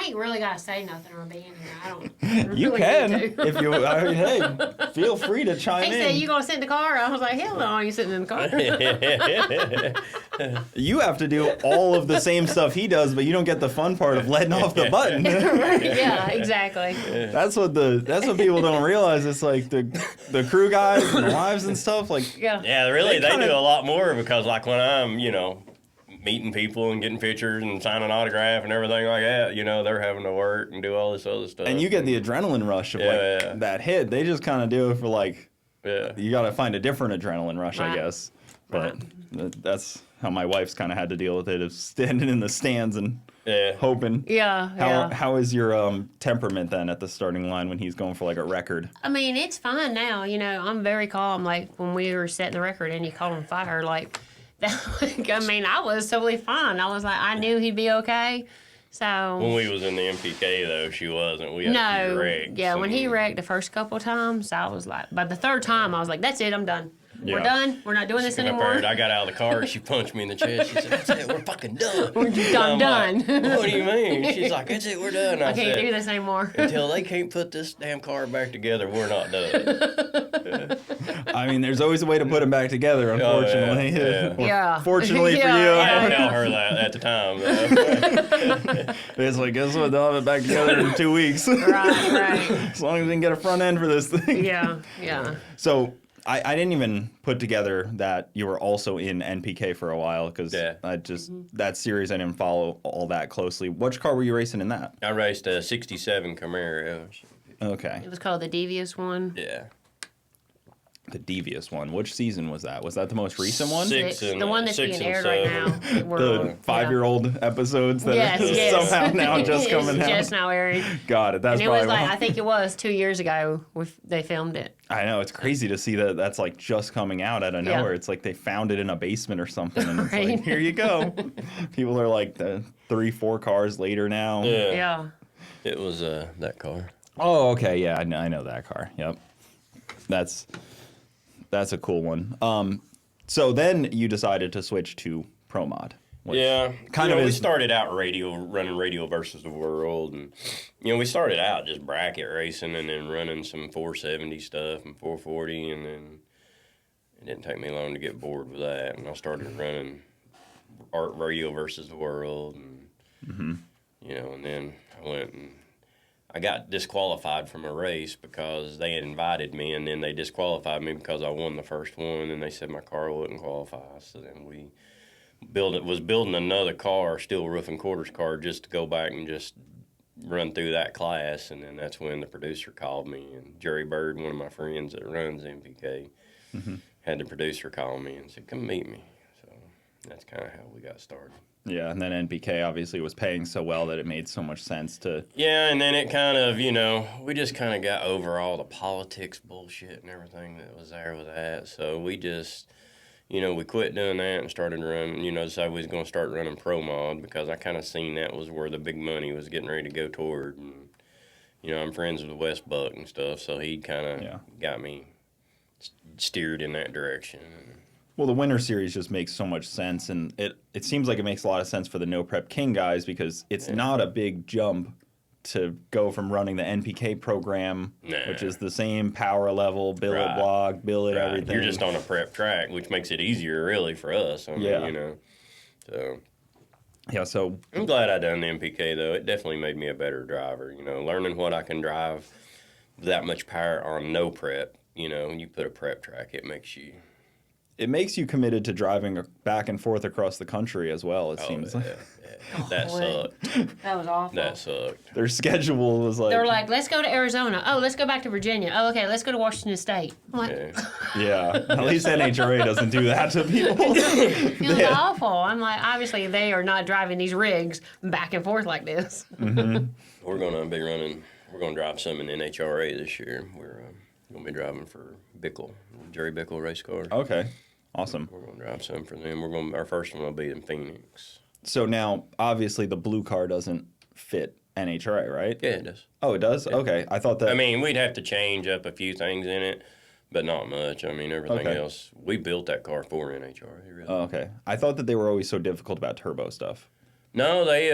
ain't really got to say nothing or be in here. I don't. You really can need to. if you. I mean, hey, feel free to chime He in. said, "You gonna sit in the car?" I was like, "Hell no, I ain't sitting in the car." You have to do all of the same stuff he does, but you don't get the fun part of letting off the button. Right, yeah, exactly. That's what people don't realize. It's like the crew guys and the wives and stuff. Like, yeah, really, they do a lot more because like when I'm, meeting people and getting pictures and signing autograph and everything like that, they're having to work and do all this other stuff. And you get the adrenaline rush of that hit. They just kind of do it for like, you got to find a different adrenaline rush, I guess. But that's how my wife's kind of had to deal with it, of standing in the stands and hoping. How is your temperament then at the starting line when he's going for like a record? I mean, it's fine now. I'm very calm. Like when we were setting the record and he called on fire, like, I was totally fine. I was like, I knew he'd be okay. So when we was in the MPK though, she wasn't. We had a few wrecks. Yeah, when he wrecked the first couple of times, I was like, by the third time, I was like, that's it, I'm done. We're done. We're not doing this anymore. I got out of the car. She punched me in the chest. She said, "That's it. We're fucking done." I'm done. Like, what do you mean? She's like, "That's it. We're done." I can't do this anymore. Until they can't put this damn car back together, we're not done. I mean, there's always a way to put them back together, unfortunately. Fortunately for you. I didn't tell her that at the time, though. It's like, guess what? They'll have it back together in 2 weeks. Right. As long as we can get a front end for this thing. Yeah. So I didn't even put together that you were also in NPK for a while because that series I didn't follow all that closely. Which car were you racing in that? I raced a '67 Camaro. Okay. It was called the Devious one. Yeah. The Devious one. Which season was that? Was that the most recent one? The one that's being aired right now. The 5-year-old episodes that are somehow now just coming out. Just now airing. Got it. That's and it was like, I think it was 2 years ago they filmed it. I know. It's crazy to see that's like just coming out out of nowhere. It's like they found it in a basement or something. And it's like, here you go. People are like 3-4 cars later now. Yeah. It was that car. Oh, okay. Yeah, I know that car. Yep. That's a cool one. So then you decided to switch to Pro Mod. We started out running Radial versus the World, and we started out just bracket racing and then running some 470 stuff and 440, and then it didn't take me long to get bored with that, and I started running Art Radial versus the World, and and then I went and I got disqualified from a race because they had invited me, and then they disqualified me because I won the first one, and they said my car wouldn't qualify. So then we was building another car, steel roof and quarters car, just to go back and just run through that class. And then that's when the producer called me, and Jerry Bird, one of my friends that runs MPK, had the producer call me and said, "Come meet me." So that's kind of how we got started. Yeah, and then NPK obviously was paying so well that it made so much sense to... Yeah, and then it kind of, we just kind of got over all the politics bullshit and everything that was there with that. So we just, we quit doing that and started running, decided we was going to start running Pro Mod because I kind of seen that was where the big money was getting ready to go toward. And, I'm friends with Wes Buck and stuff, so he kind of got me steered in that direction. Well, the Winter Series just makes so much sense, and it seems like it makes a lot of sense for the No Prep King guys because it's not a big jump to go from running the NPK program, which is the same power level, billet block, billet everything. You're just on a prep track, which makes it easier, really, for us. I mean, So... Yeah, so... I'm glad I done the NPK, though. It definitely made me a better driver, learning what I can drive with that much power on no prep. When you put a prep track, it makes you committed to driving back and forth across the country as well, it seems like. Yeah. That sucked. That was awful. That sucked. Their schedule was like... They were like, let's go to Arizona. Oh, let's go back to Virginia. Oh, okay, let's go to Washington State. I'm like... At least NHRA doesn't do that to people. It was awful. I'm like, obviously they are not driving these rigs back and forth like this. We're going to drive some in NHRA this year. We're going to be driving for Bickle, Jerry Bickle race car. Okay. Awesome. We're going to drive some for them. Our first one will be in Phoenix. So now, obviously, the blue car doesn't fit NHRA, right? Yeah, it does. Oh, it does? Yeah. Okay. I thought that... I mean, we'd have to change up a few things in it, but not much. I mean, everything else, we built that car for NHRA, really. Oh, okay. I thought that they were always so difficult about turbo stuff. No, they,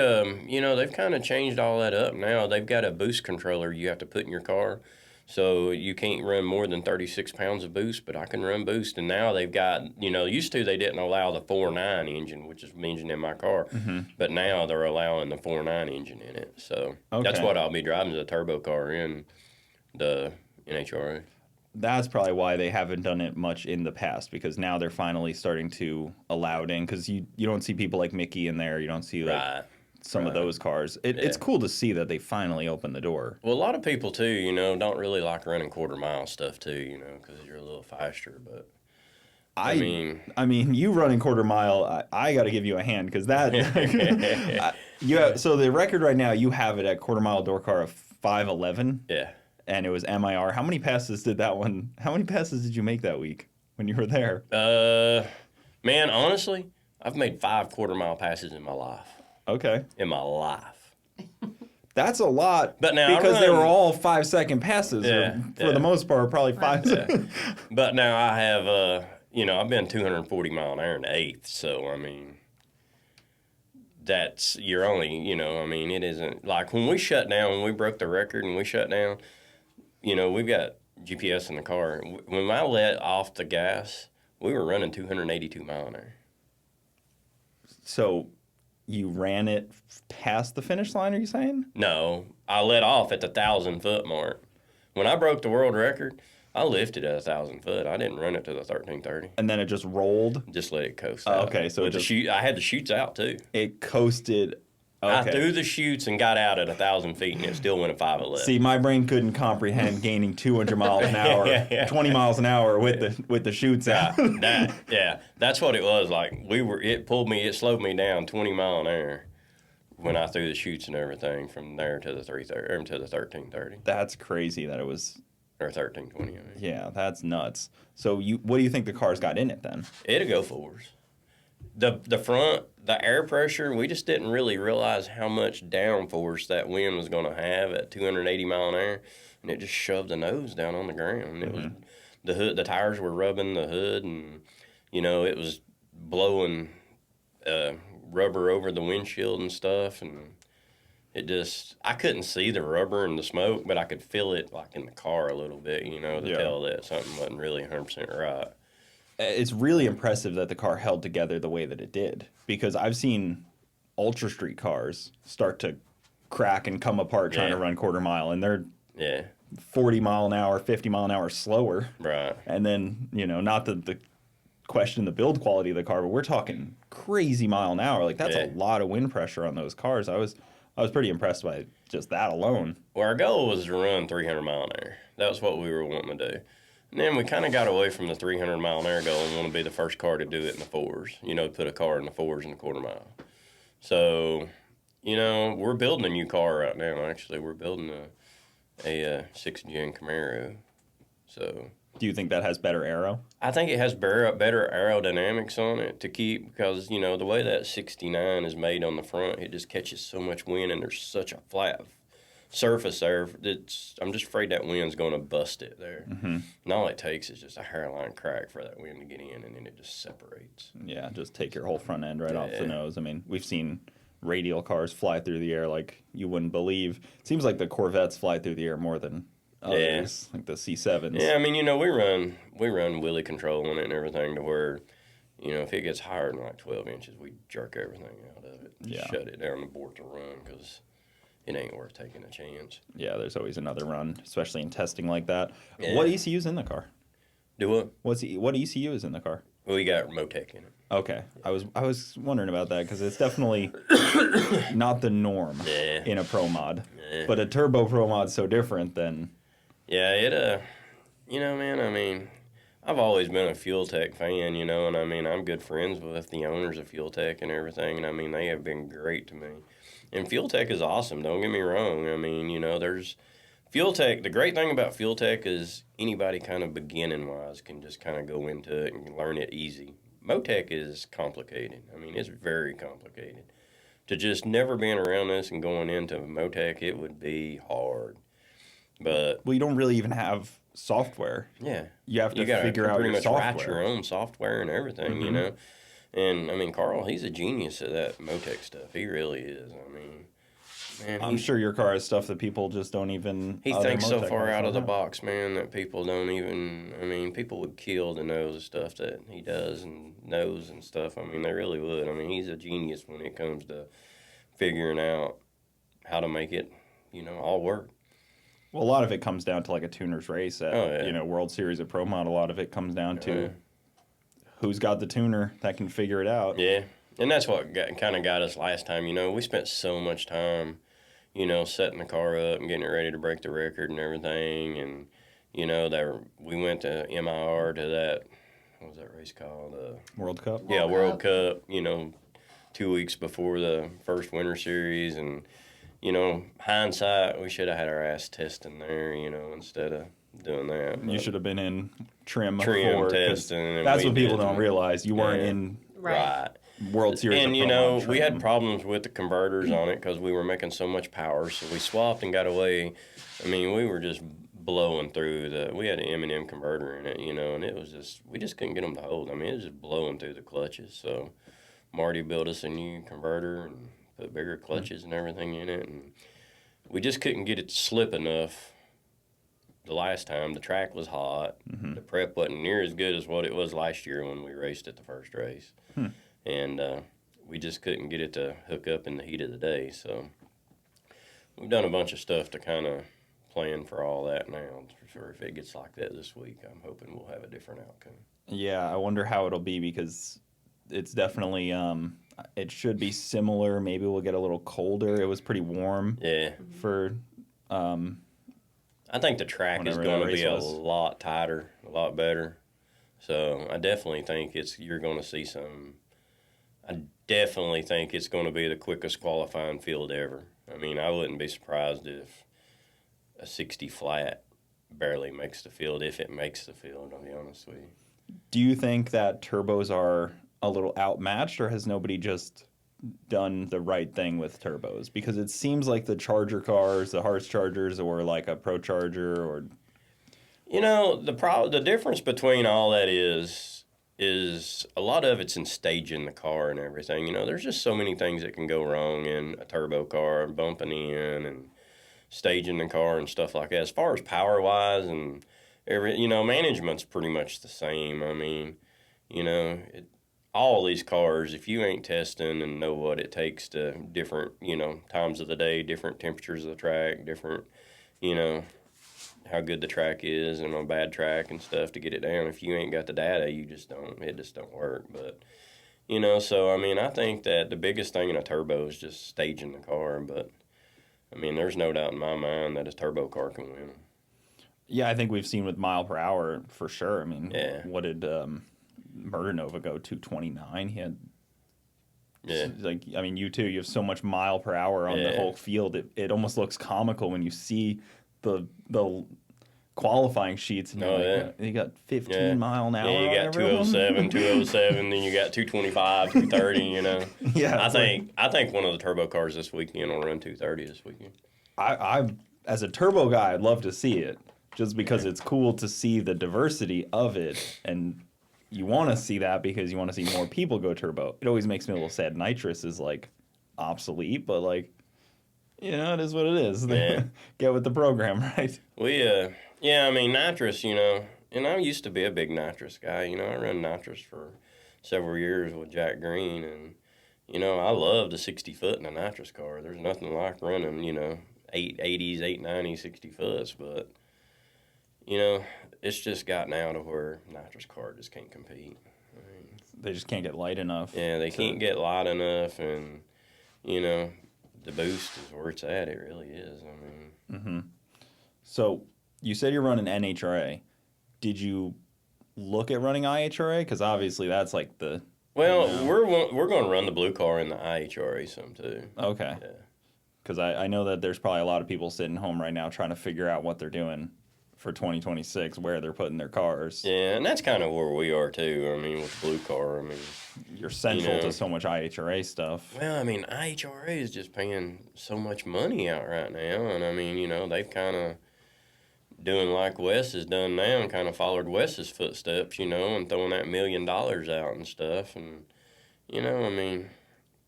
they've kind of changed all that up now. They've got a boost controller you have to put in your car. So you can't run more than 36 pounds of boost, but I can run boost. And now they've got, used to they didn't allow the 4.9 engine, which is the engine in my car. But now they're allowing the 4.9 engine in it. So that's what I'll be driving, is a turbo car in the NHRA. That's probably why they haven't done it much in the past, because now they're finally starting to allow it in, because you don't see people like Mickey in there. You don't see some of those cars. It's cool to see that they finally opened the door. Well, a lot of people, too, don't really like running quarter-mile stuff, too, because you're a little faster. But I mean, you running quarter mile, I got to give you a hand, because that so the record right now, you have it at quarter mile door car of 5:11. Yeah. And it was MIR. How many passes did you make that week when you were there? Man, honestly, I've made 5 quarter-mile passes in my life. Okay. In my life. That's a lot. But now because they were all 5-second passes. For the most part, probably 5 seconds. But now I have, I've been 240 mile an hour in the 8th. So, I mean, you're only, it isn't like when we shut down, when we broke the record and we shut down, we've got GPS in the car. When I let off the gas, we were running 282 mile an hour. So you ran it past the finish line, are you saying? No, I let off at the 1,000-foot mark. When I broke the world record, I lifted at 1,000 foot. I didn't run it to the 1330. And then it just rolled? Just let it coast out. Okay, so I had the chutes out, too. It coasted. Okay. I threw the chutes and got out at 1,000 feet, and it still went at 5:11. See, my brain couldn't comprehend gaining 200 miles an hour, 20 miles an hour with the chutes out. That's what it was like. It slowed me down 20 mile an hour when I threw the chutes and everything from there to the 1330. That's crazy that it was. Or 1320. I mean. Yeah, that's nuts. So what do you think the car's got in it then? It'll go forwards. The front, the air pressure, we just didn't really realize how much downforce that wind was going to have at 280 mile an hour, and it just shoved the nose down on the ground. It was the hood, the tires were rubbing the hood, and it was blowing rubber over the windshield and stuff, and I couldn't see the rubber and the smoke, but I could feel it like in the car a little bit, to tell that something wasn't really 100% right. It's really impressive that the car held together the way that it did, because I've seen ultra street cars start to crack and come apart trying to run quarter mile, and they're 40 mile an hour, 50 mile an hour slower. Right. And then, not the question the build quality of the car, but we're talking crazy mile an hour. Like, that's a lot of wind pressure on those cars. I was pretty impressed by just that alone. Well, our goal was to run 300 mile an hour. That was what we were wanting to do. And then we kind of got away from the 300 mile an hour goal and want to be the first car to do it in the fours, put a car in the fours in the quarter mile. So, we're building a new car right now, actually. We're building a 6th-gen Camaro. So, do you think that has better aero? I think it has better aerodynamics on it to keep, because, the way that 69 is made on the front, it just catches so much wind, and there's such a flat surface there. I'm just afraid that wind's going to bust it there. And all it takes is just a hairline crack for that wind to get in, and then it just separates. Yeah, just take your whole front end right off the nose. I mean, we've seen radial cars fly through the air like you wouldn't believe. It seems like the Corvettes fly through the air more than others, like the C7s. Yeah, I mean, we run wheelie control on it and everything to where, if it gets higher than like 12 inches, we jerk everything out of it. Shut it down the board to run, because it ain't worth taking a chance. Yeah, there's always another run, especially in testing like that. Yeah. What ECU is in the car? Do what? What ECU is in the car? We got Motec in it. Okay, I was wondering about that, because it's definitely not the norm in a Pro Mod, but a Turbo Pro Mod's so different than. Yeah, man. I mean, I've always been a Fuel Tech fan, and I mean, I'm good friends with the owners of Fuel Tech and everything, and I mean, they have been great to me. And Fuel Tech is awesome, don't get me wrong. I mean, there's Fuel Tech. The great thing about Fuel Tech is anybody kind of beginning-wise can just kind of go into it and learn it easy. Motec is complicated. I mean, it's very complicated. To just never being around this and going into Motec, it would be hard. But you don't really even have software. Yeah. You have to figure out your software. Write your own software and everything, And, I mean, Carl, he's a genius at that Motec stuff. He really is. I mean, man. I'm sure your car has stuff that people just don't even... He thinks so far out of the box, man, that people don't even... I mean, people would kill to know the stuff that he does and knows and stuff. I mean, they really would. I mean, he's a genius when it comes to figuring out how to make it, you know, all work. Well, a lot of it comes down to like a tuner's race at, you know, World Series of Pro Mod. A lot of it comes down to who's got the tuner that can figure it out. Yeah, and that's what kind of got us last time. You know, we spent so much time, you know, setting the car up and getting it ready to break the record and everything. And, you know, we went to MIR to that, what was that race called? World Cup? Yeah, World Cup, you know, 2 weeks before the first Winter Series. And, you know, hindsight, we should have had our ass testing there, you know, instead of doing that. You should have been in trim testing. That's what people don't realize. You weren't in World Series. And, you know, we had problems with the converters on it because we were making so much power. So we swapped and got away. I mean, we were just blowing through we had an M&M converter in it, you know, and it was just, we just couldn't get them to hold. I mean, it was just blowing through the clutches. So Marty built us a new converter and put bigger clutches and everything in it. And we just couldn't get it to slip enough. The last time, the track was hot. The prep wasn't near as good as what it was last year when we raced at the first race. And we just couldn't get it to hook up in the heat of the day. So we've done a bunch of stuff to kind of plan for all that now. For if it gets like that this week, I'm hoping we'll have a different outcome. Yeah, I wonder how it'll be because it's definitely, it should be similar. Maybe we'll get a little colder. It was pretty warm. Yeah. For... I think the track is going to be a lot tighter, a lot better. So I definitely think you're going to see some. I definitely think it's going to be the quickest qualifying field ever. I mean, I wouldn't be surprised if a 60 flat barely makes the field, if it makes the field, I'll be honest with you. Do you think that turbos are a little outmatched, or has nobody just done the right thing with turbos? Because it seems like the Charger cars, the Harz Chargers, or like a Pro Charger, or... You know, the difference between all that is a lot of it's in staging the car and everything. You know, there's just so many things that can go wrong in a turbo car, bumping in and staging the car and stuff like that. As far as power-wise and you know, management's pretty much the same. I mean, you know, all these cars, if you ain't testing and know what it takes to different, you know, times of the day, different temperatures of the track, different, you know, how good the track is and on a bad track and stuff to get it down. If you ain't got the data, it just don't work. But, you know, so, I mean, I think that the biggest thing in a turbo is just staging the car. But, I mean, there's no doubt in my mind that a turbo car can win. Yeah, I think we've seen with mile per hour for sure. I mean, what did... Murder Nova go 229. He had, like, I mean, you too. You have so much mile per hour on the whole field. It almost looks comical when you see the qualifying sheets. And you got 15 mile an hour. Yeah, you got 207, 207. Then you got 225, 230. You know. I think one of the turbo cars this weekend will run 230 this weekend. I as a turbo guy, I'd love to see it just because it's cool to see the diversity of it and. You want to see that because you want to see more people go turbo. It always makes me a little sad. Nitrous is, like, obsolete, but, like, you know, it is what it is. Yeah. Get with the program, right? Yeah, I mean, nitrous, you know, and I used to be a big nitrous guy. You know, I ran nitrous for several years with Jack Green, and, you know, I love the 60-foot in a nitrous car. There's nothing like running, you know, 880s, 890, 60 foots, but, you know, it's just gotten out of where nitrous car just can't compete. I mean, they just can't get light enough. Yeah, they can't get light enough, and, you know, the boost is where it's at. It really is. I mean. So you said you're running NHRA. Did you look at running IHRA? Because obviously that's like the... Well, we're going to run the blue car in the IHRA some too. Okay. Yeah. Because I know that there's probably a lot of people sitting home right now trying to figure out what they're doing for 2026, where they're putting their cars. Yeah, and that's kind of where we are too. I mean, with the blue car, I mean, you're central to so much IHRA stuff. Well, I mean, IHRA is just paying so much money out right now, and I mean, you know, they've kind of doing like Wes has done now, and kind of followed Wes's footsteps, you know, and throwing that $1 million out and stuff, and you know, I mean,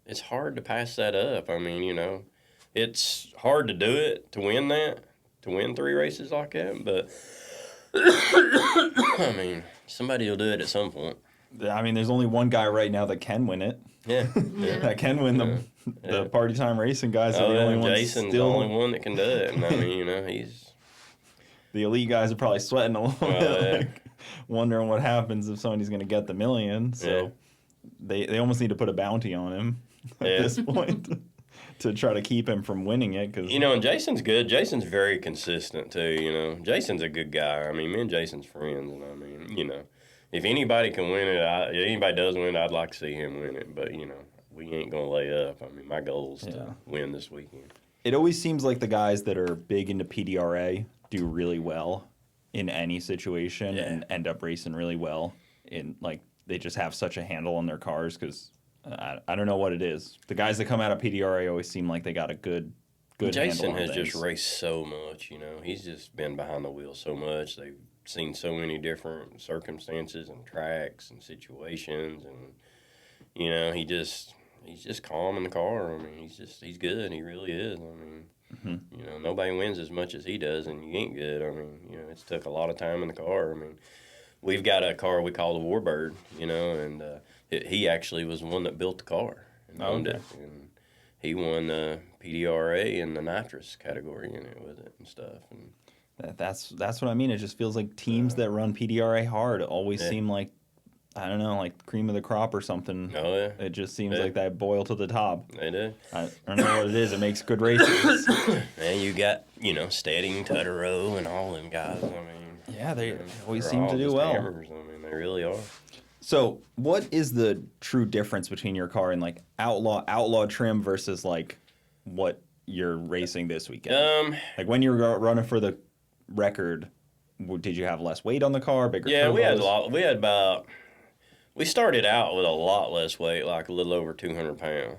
it's hard to pass that up. I mean, you know, it's hard to do it, to win 3 races like that, but I mean, somebody will do it at some point. I mean, there's only one guy right now that can win it. Yeah. That can win the party time racing guys. Are the only ones Jason's still... the only one that can do it. And I mean, you know, he's... The elite guys are probably sweating a little bit, like, wondering what happens if somebody's going to get the million. So they almost need to put a bounty on him at this point to try to keep him from winning it. Cause, you know, and Jason's good. Jason's very consistent, too, you know. Jason's a good guy. I mean, me and Jason's friends, and I mean, you know, if anybody can win it, if anybody does win it, I'd like to see him win it. But, you know, we ain't going to lay up. I mean, my goal is to win this weekend. It always seems like the guys that are big into PDRA do really well in any situation and end up racing really well. Like, they just have such a handle on their cars because I don't know what it is. The guys that come out of PDRA always seem like they got a good Jason handle on has things. just raced so much, you know. He's just been behind the wheel so much. They've seen so many different circumstances and tracks and situations, and you know, he's just calm in the car. I mean, he's good. He really is. I mean, you know, nobody wins as much as he does, and you ain't good. I mean, you know, it's took a lot of time in the car. I mean, we've got a car we call the Warbird, you know, and he actually was the one that built the car and owned it, and he won the PDRA in the nitrous category in it with it and stuff. And that's what I mean. It just feels like teams that run PDRA hard always seem like, I don't know, like cream of the crop or something. Oh, yeah. It just seems like that boil to the top. They do. I don't know what it is. It makes good races. And you got, you know, Stedding, Tutterow, and all them guys. I mean, yeah, they always seem to do well. Hammers. I mean, they really are. So, what is the true difference between your car and like Outlaw trim versus like what you're racing this weekend? Like when you were running for the record, did you have less weight on the car? Bigger? Yeah, turbos? we had a lot. We had about. We started out with a lot less weight, like a little over 200 pounds.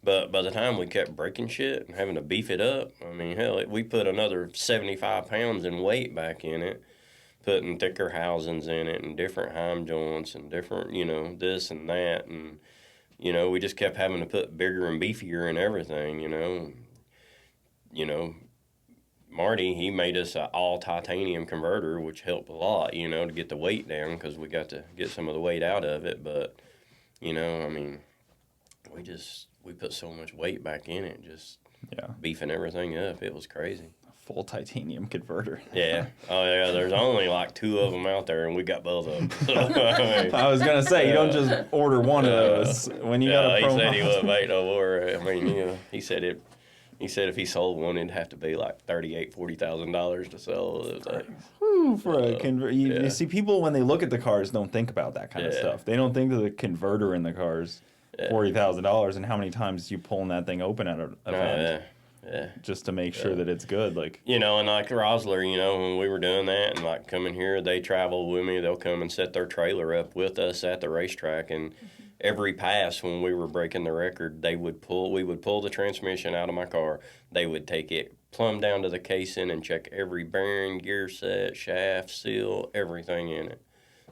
But by the time we kept breaking shit and having to beef it up, I mean, hell, we put another 75 pounds in weight back in it, putting thicker housings in it and different heim joints and different, you know, this and that. And, you know, we just kept having to put bigger and beefier in everything, you know. You know, Marty, he made us an all-titanium converter, which helped a lot, you know, to get the weight down because we got to get some of the weight out of it. But, you know, I mean, we put so much weight back in it, just beefing everything up. It was crazy. Full titanium converter. Yeah. Oh, yeah, there's only like 2 of them out there, and we got both of them. I was going to say, you don't just order one of those. When you got a promo. He said he wouldn't make no more. I mean, you know, he said if he sold one, it'd have to be like $40,000 to sell those things. For a converter, you see, people when they look at the cars don't think about that kind of stuff. They don't think of the converter in the cars, $40,000, and how many times you pulling that thing open at an event. Just to make sure that it's good, like, you know, and like Rosler, you know, when we were doing that and like coming here, they travel with me. They'll come and set their trailer up with us at the racetrack, and every pass when we were breaking the record, we would pull the transmission out of my car. They would take it plumb down to the casing and check every bearing, gear set, shaft, seal, everything in it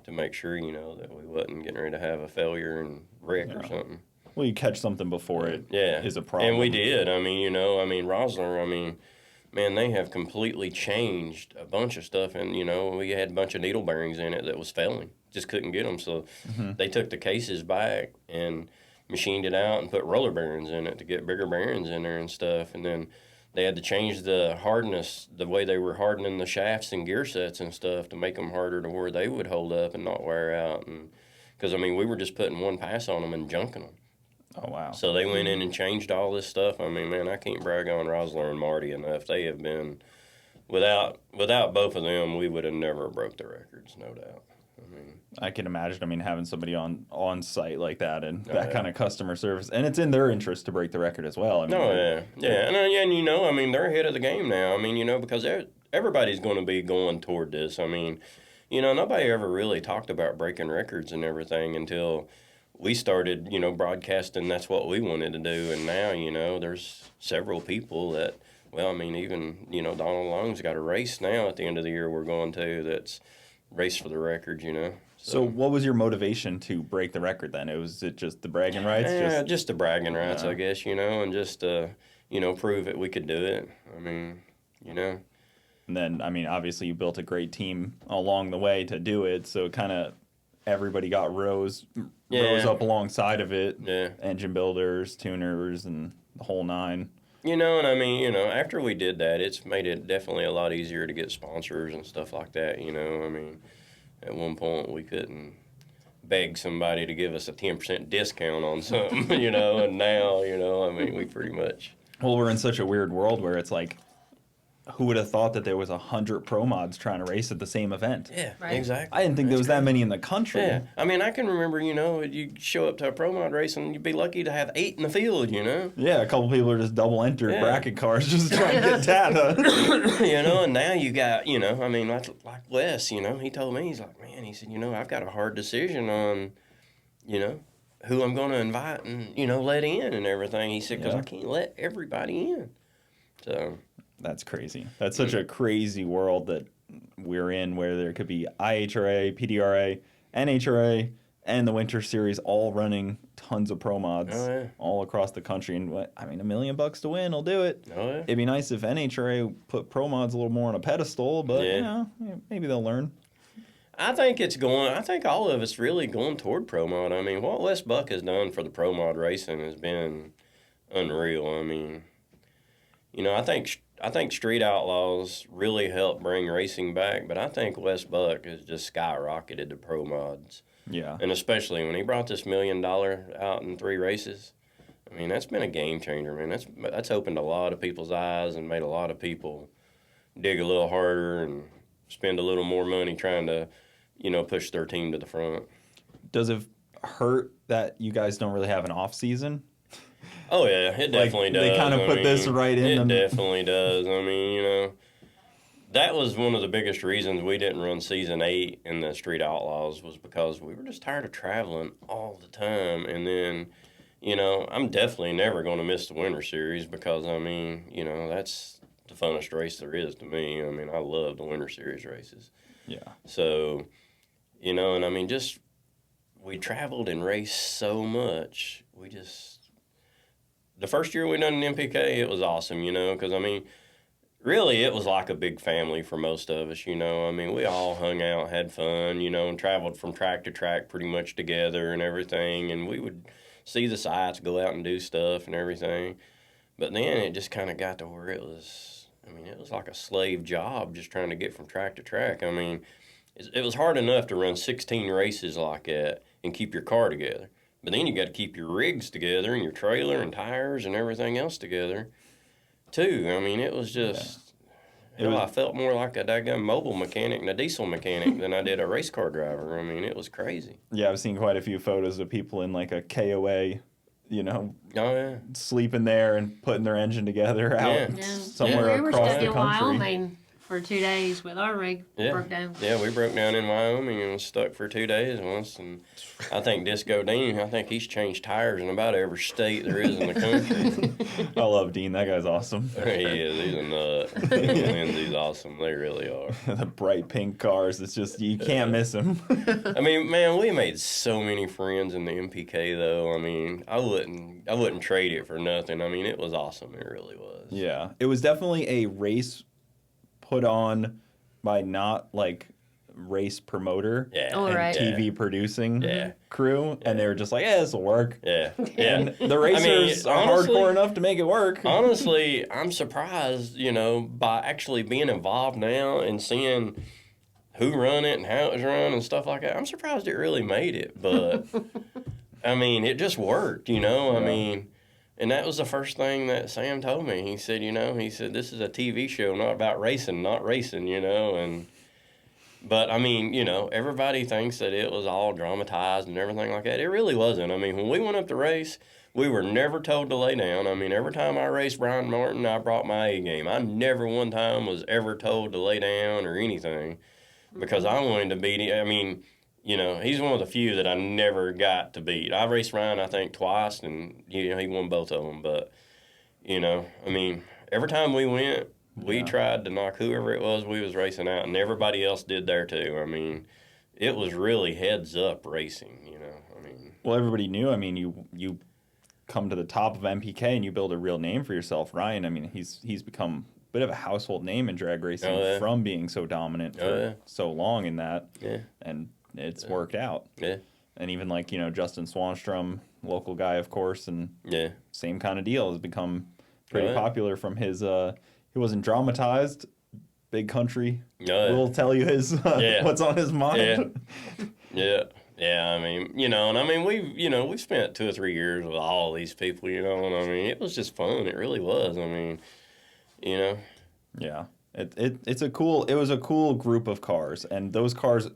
to make sure, you know, that we wasn't getting ready to have a failure and wreck or something. Well, you catch something before it is a problem. And we did. I mean, you know, Rosler, I mean, man, they have completely changed a bunch of stuff. And, you know, we had a bunch of needle bearings in it that was failing. Just couldn't get them. So they took the cases back and machined it out and put roller bearings in it to get bigger bearings in there and stuff. And then they had to change the hardness, the way they were hardening the shafts and gear sets and stuff to make them harder to where they would hold up and not wear out. And because, I mean, we were just putting one pass on them and junking them. Oh, wow. So they went in and changed all this stuff. I mean, man, I can't brag on Rosler and Marty enough. They have been, without both of them, we would have never broke the records, no doubt. I mean, I can imagine, having somebody on site like that and that kind of customer service. And it's in their interest to break the record as well. And you know, I mean, they're ahead of the game now. I mean, you know, because everybody's going to be going toward this. I mean, you know, nobody ever really talked about breaking records and everything until we started, you know, broadcasting. That's what we wanted to do. And now, you know, there's several people that, well, I mean, even, you know, Donald Long's got a race now at the end of the year we're going to that's race for the record, you know. So what was your motivation to break the record then? Was it just the bragging rights? Yeah, just the bragging rights, I guess, you know, and just you know, prove that we could do it. I mean, you know. And then, I mean, obviously you built a great team along the way to do it, so kind of everybody got rose up alongside of it. Yeah. Engine builders, tuners, and the whole nine. You know, and I mean, you know, after we did that, it's made it definitely a lot easier to get sponsors and stuff like that, you know. I mean, at one point we couldn't beg somebody to give us a 10% discount on something, you know, and now, you know, I mean, we pretty much... Well, we're in such a weird world where it's like, who would have thought that there was 100 pro mods trying to race at the same event? Yeah, right. exactly. I didn't think there was that many in the country. Yeah, I mean, I can remember, you know, you show up to a pro mod race and you'd be lucky to have 8 in the field, you know? Yeah, a couple people are just double-entered bracket cars just trying to get data. You know, and now you got, you know, I mean, like Wes, you know, he told me, he's like, man, he said, you know, I've got a hard decision on, you know, who I'm going to invite and, you know, let in and everything. He said, because I can't let everybody in. So... That's crazy. That's such a crazy world that we're in, where there could be IHRA, PDRA, NHRA, and the Winter Series all running tons of pro mods all across the country. And I mean, $1 million to win will do it. Oh, yeah. It'd be nice if NHRA put pro mods a little more on a pedestal, but you know, maybe they'll learn. I think all of it's really going toward pro mod. I mean, what Wes Buck has done for the pro mod racing has been unreal. I mean, you know, I think Street Outlaws really helped bring racing back, but I think Wes Buck has just skyrocketed the pro mods. Yeah. And especially when he brought this $1 million out in 3 races. I mean, that's been a game changer, man. That's opened a lot of people's eyes and made a lot of people dig a little harder and spend a little more money trying to, you know, push their team to the front. Does it hurt that you guys don't really have an off season? Oh, yeah, it definitely does. They kind of put this right in them. It definitely does. I mean, you know, that was one of the biggest reasons we didn't run Season 8 in the Street Outlaws, was because we were just tired of traveling all the time. And then, you know, I'm definitely never going to miss the Winter Series because, I mean, you know, that's the funnest race there is to me. I mean, I love the Winter Series races. Yeah. So, you know, and I mean, just we traveled and raced so much. The first year we done an MPK, it was awesome, you know, because, I mean, really it was like a big family for most of us, you know. I mean, we all hung out, had fun, you know, and traveled from track to track pretty much together and everything, and we would see the sights, go out and do stuff and everything. But then it just kind of got to where it was like a slave job just trying to get from track to track. I mean, it was hard enough to run 16 races like that and keep your car together. But then you got to keep your rigs together and your trailer and tires and everything else together, too. I mean, it was just... I felt more like a daggone mobile mechanic and a diesel mechanic than I did a race car driver. I mean, it was crazy. Yeah, I've seen quite a few photos of people in like a KOA, you know, sleeping there and putting their engine together out somewhere across the country. We were stuck in Wyoming for 2 days with our rig broke down. Yeah, we broke down in Wyoming and was stuck for 2 days once. And I think Disco Dean, he's changed tires in about every state there is in the country. I love Dean. That guy's awesome. He is. He's a nut. Lindsay's awesome. They really are. The bright pink cars. It's just, you can't miss them. I mean, man, we made so many friends in the MPK, though. I mean, I wouldn't trade it for nothing. I mean, it was awesome. It really was. Yeah. It was definitely a race put on by not like race promoter and TV producing crew, and they were just like, this will work. Yeah. And the racers are hardcore enough to make it work. Honestly, I'm surprised, you know, by actually being involved now and seeing who run it and how it was run and stuff like that. I'm surprised it really made it, but I mean, it just worked, you know. I mean, and that was the first thing that Sam told me. He said, this is a TV show, not about racing, you know. But, I mean, you know, everybody thinks that it was all dramatized and everything like that. It really wasn't. I mean, when we went up to race, we were never told to lay down. I mean, every time I raced Brian Martin, I brought my A game. I never one time was ever told to lay down or anything because I wanted to beat him. I mean, you know, he's one of the few that I never got to beat. I raced Ryan, I think, twice, and, you know, he won both of them. But, you know, I mean, every time we went, We tried to knock whoever it was we was racing out, and everybody else did there too. I mean, it was really heads up racing, you know. I mean, well, everybody knew. I mean, you come to the top of MPK and you build a real name for yourself, Ryan. I mean, he's become a bit of a household name in drag racing from being so dominant for so long in that. Yeah. And it's worked out. Yeah. And even like, you know, Justin Swanstrom, local guy, of course, and same kind of deal, has become pretty popular from his he wasn't dramatized. Big country will tell you his what's on his mind. Yeah, I mean, you know, and I mean, we've spent 2 or 3 years with all these people, you know, and I mean, it was just fun. It really was. I mean, you know. Yeah, it was a cool group of cars, and those cars,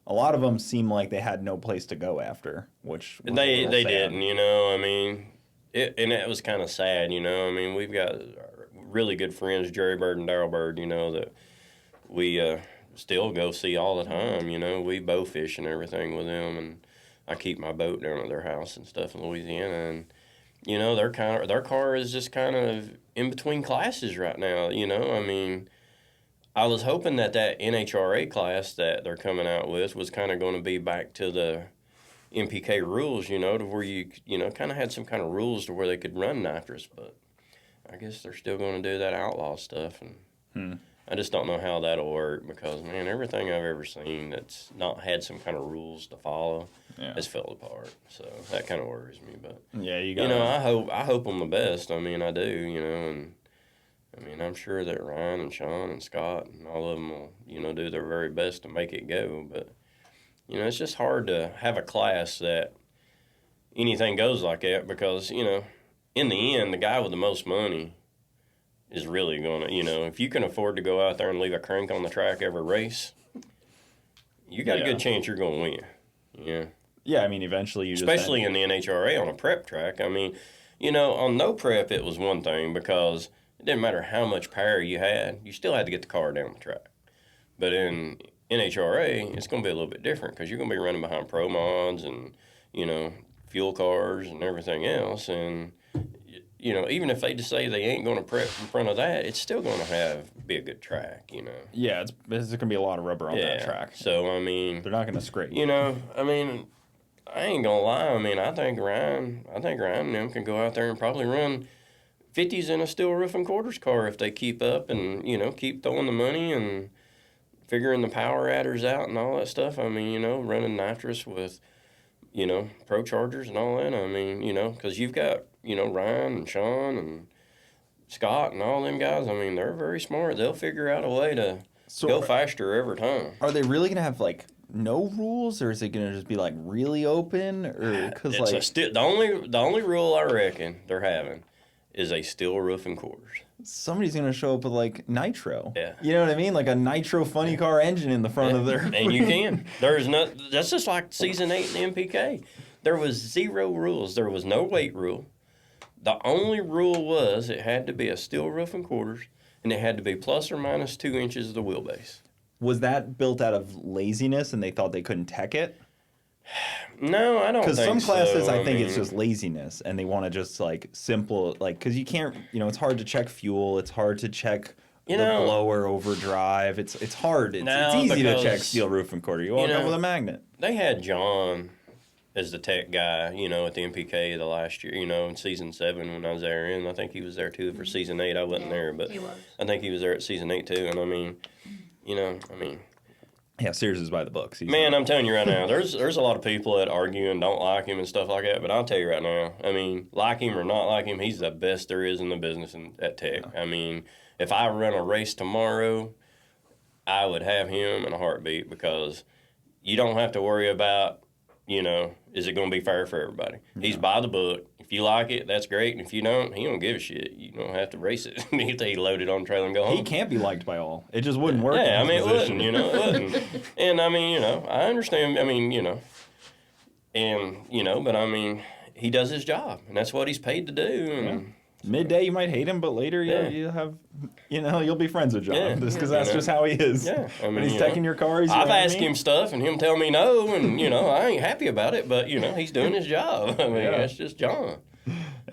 a lot of them seemed like they had no place to go after, which was they didn't, you know. I mean, it was kind of sad, you know. I mean, we've got really good friends, Jerry Bird and Darryl Bird, you know, that we still go see all the time, you know. We bow fish and everything with them, and I keep my boat down at their house and stuff in Louisiana, and you know, their car is just kind of in between classes right now, you know. I mean, I was hoping that NHRA class that they're coming out with was kind of going to be back to the MPK rules, you know, to where you know, kind of had some kind of rules to where they could run nitrous, but I guess they're still going to do that outlaw stuff, and I just don't know how that'll work because, man, everything I've ever seen that's not had some kind of rules to follow has fell apart. So that kind of worries me. But you know, I hope them the best. I mean, I do. You know, and I mean, I'm sure that Ryan and Sean and Scott and all of them will, you know, do their very best to make it go. But you know, it's just hard to have a class that anything goes like that because, you know, in the end, the guy with the most money is really going to, you know, if you can afford to go out there and leave a crank on the track every race, you got a good chance you're going to win. Yeah. Yeah, I mean, eventually especially in the NHRA on a prep track. I mean, you know, on no prep it was one thing because it didn't matter how much power you had, you still had to get the car down the track. But in NHRA, it's going to be a little bit different because you're going to be running behind pro mods and, you know, fuel cars and everything else. And, you know, even if they just say they ain't going to prep in front of that, it's still going to be a good track, you know. Yeah, there's going to be a lot of rubber on that track. So, I mean, they're not going to scrape. You know, I mean, I ain't going to lie. I mean, I think Ryan and them can go out there and probably run 50s in a steel roof and quarters car if they keep up and, you know, keep throwing the money and figuring the power adders out and all that stuff. I mean, you know, running nitrous with, you know, pro chargers and all that. I mean, you know, because you've got, you know, Ryan and Sean and Scott and all them guys. I mean, they're very smart. They'll figure out a way to go faster every time. Are they really going to have, like, no rules, or is it going to just be, like, really open? Or because like the only rule I reckon they're having is a steel roof and quarters. Somebody's going to show up with, like, nitro. Yeah. You know what I mean? Like a nitro funny car engine in the front of their... And you can. That's just like Season 8 in the MPK. There was 0 rules. There was no weight rule. The only rule was it had to be a steel roof and quarters, and it had to be plus or minus 2 inches of the wheelbase. Was that built out of laziness and they thought they couldn't tech it? No, I don't think so. Because some classes, I think it's just laziness, and they want to just, like, simple, like, because you can't, you know, it's hard to check fuel, it's hard to check the blower overdrive, it's hard. It's easy to check steel roof and quarter. You walk up with a magnet. They had John as the tech guy, you know, at the MPK the last year, you know, in Season 7 when I was there, and I think he was there too for Season 8. I wasn't there, but I think he was there at Season 8 too, and I mean, you know, yeah, Sears is by the book. Man, I'm telling you right now, there's a lot of people that argue and don't like him and stuff like that, but I'll tell you right now, I mean, like him or not like him, he's the best there is in the business at tech. Yeah. I mean, if I run a race tomorrow, I would have him in a heartbeat because you don't have to worry about, you know, is it going to be fair for everybody? Yeah. He's by the book. If you like it, that's great. And if you don't, he don't give a shit. You don't have to race it. He load it on the trailer and go home. He can't be liked by all. It just wouldn't work. Yeah, I mean, it wouldn't, you know, it wouldn't. And, I mean, you know, I understand. I mean, you know, and, you know, but, I mean, he does his job. And that's what he's paid to do. And midday you might hate him, but later you'll have, you know, you'll be friends with John just because that's just how he is. Yeah, I mean, when he's taking your car, I've asked him stuff and him tell me no, and you know I ain't happy about it, but you know he's doing his job. I mean, that's just John.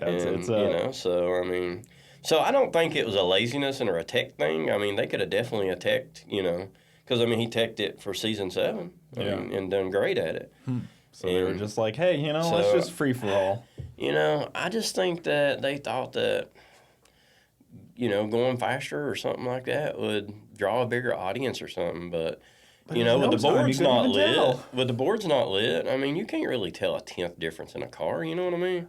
It's you know, so I mean, So I don't think it was a laziness or a tech thing. I mean, they could have definitely attacked, because, I mean, he teched it for season 7 and done great at it. So they were just like, hey, let's just free for all. I just think that they thought that, going faster or something like that would draw a bigger audience or something. But with the board's not lit, I mean, you can't really tell a 10th difference in a car. You know what I mean?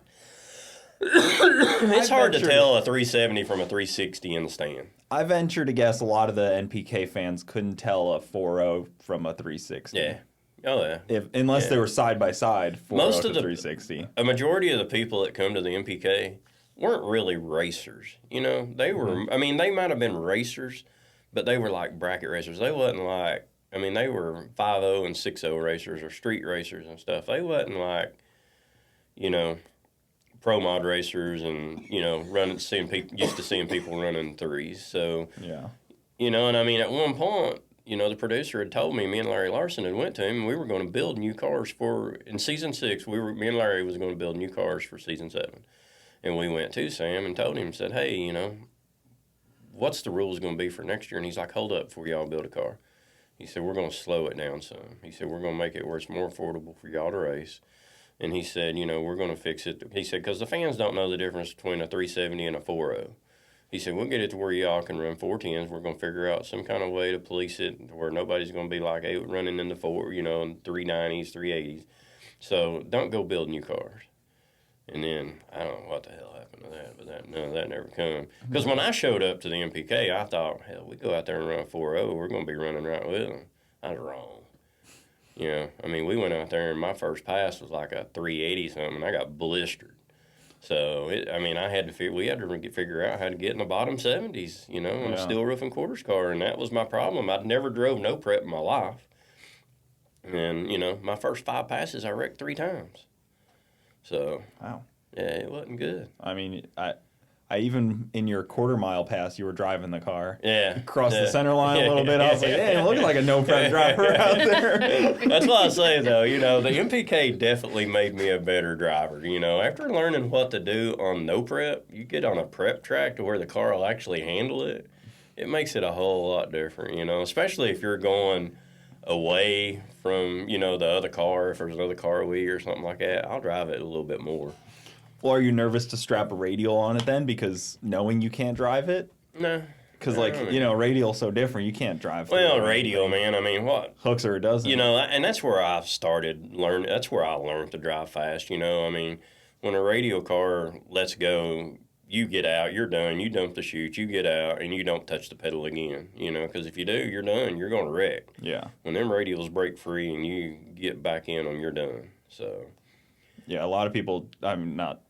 It's hard to tell a 370 from a 360 in the stand. I venture to guess a lot of the NPK fans couldn't tell a 4.0 from a 360. Yeah. Oh, yeah. Unless they were side by side, 4.0 to 360. A majority of the people that come to the NPK weren't really racers. They were, I mean, they might have been racers, but they were like bracket racers. They wasn't like, I mean, they were 5.0 and 6.0 racers or street racers and stuff. They wasn't like, pro mod racers and used to seeing people running threes. So yeah, and I mean at one point, the producer had told me and Larry Larson had went to him and we were going to build new cars in season 6. Me and Larry was going to build new cars for season 7, and we went to Sam and told him, said, hey, what's the rules going to be for next year? And he's like, hold up before y'all build a car. He said, we're going to slow it down some. He said, we're going to make it where it's more affordable for y'all to race. And he said, we're going to fix it. He said, because the fans don't know the difference between a 370 and a 4.0. He said, we'll get it to where y'all can run 410s. We're going to figure out some kind of way to police it where nobody's going to be like running in the 390s, 380s. So don't go build new cars. And then I don't know what the hell happened to that, but none of that never come. Because when I showed up to the MPK, I thought, hell, we go out there and run a 4.0, we're going to be running right with them. I was wrong. I mean, we went out there and my first pass was like a 380 something, and I got blistered. So, I had to we had to figure out how to get in the bottom 70s, on a steel roof and quarters car, and that was my problem. I'd never drove no prep in my life. And, my first 5 passes, I wrecked 3 times. So, wow. Yeah, it wasn't good. I mean, I even in your quarter mile pass, you were driving the car. Yeah. Across the center line a little bit. I was like, hey, it looks like a no prep driver out there. That's what I say, though. The MPK definitely made me a better driver. After learning what to do on no prep, you get on a prep track to where the car will actually handle it. It makes it a whole lot different, especially if you're going away from, the other car. If there's another car with you or something like that, I'll drive it a little bit more. Well, are you nervous to strap a radial on it then, because knowing you can't drive it? No. Because, radial's so different. You can't drive. Well, radial, man. I mean, what? Hooks or it doesn't. And that's where I started learning. That's where I learned to drive fast. I mean, when a radial car lets go, you get out, you're done. You dump the chute, you get out, and you don't touch the pedal again. Because if you do, you're done. You're going to wreck. Yeah. When them radials break free and you get back in them, you're done. So. Yeah, a lot of people, I'm not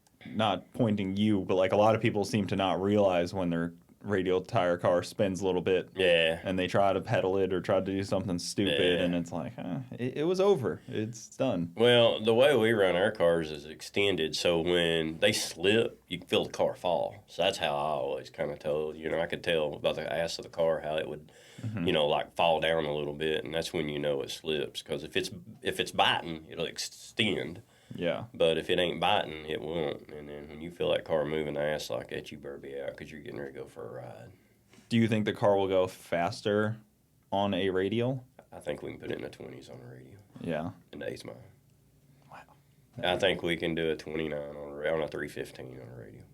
pointing you, but like a lot of people seem to not realize when their radial tire car spins a little bit. Yeah. And they try to pedal it or try to do something stupid, and it's like, it was over. It's done. Well, the way we run our cars is extended, so when they slip, you can feel the car fall. So that's how I always kind of told. I could tell about the ass of the car how it would, like fall down a little bit, and that's when it slips. Because if it's biting, it'll extend. Yeah. But if it ain't biting, it won't. And then when you feel that car moving the ass like that, you better be out because you're getting ready to go for a ride. Do you think the car will go faster on a radial? I think we can put it in the 20s on a radial. Yeah. In days mine. Wow. I think we can do a 29 on a 315 on a radial.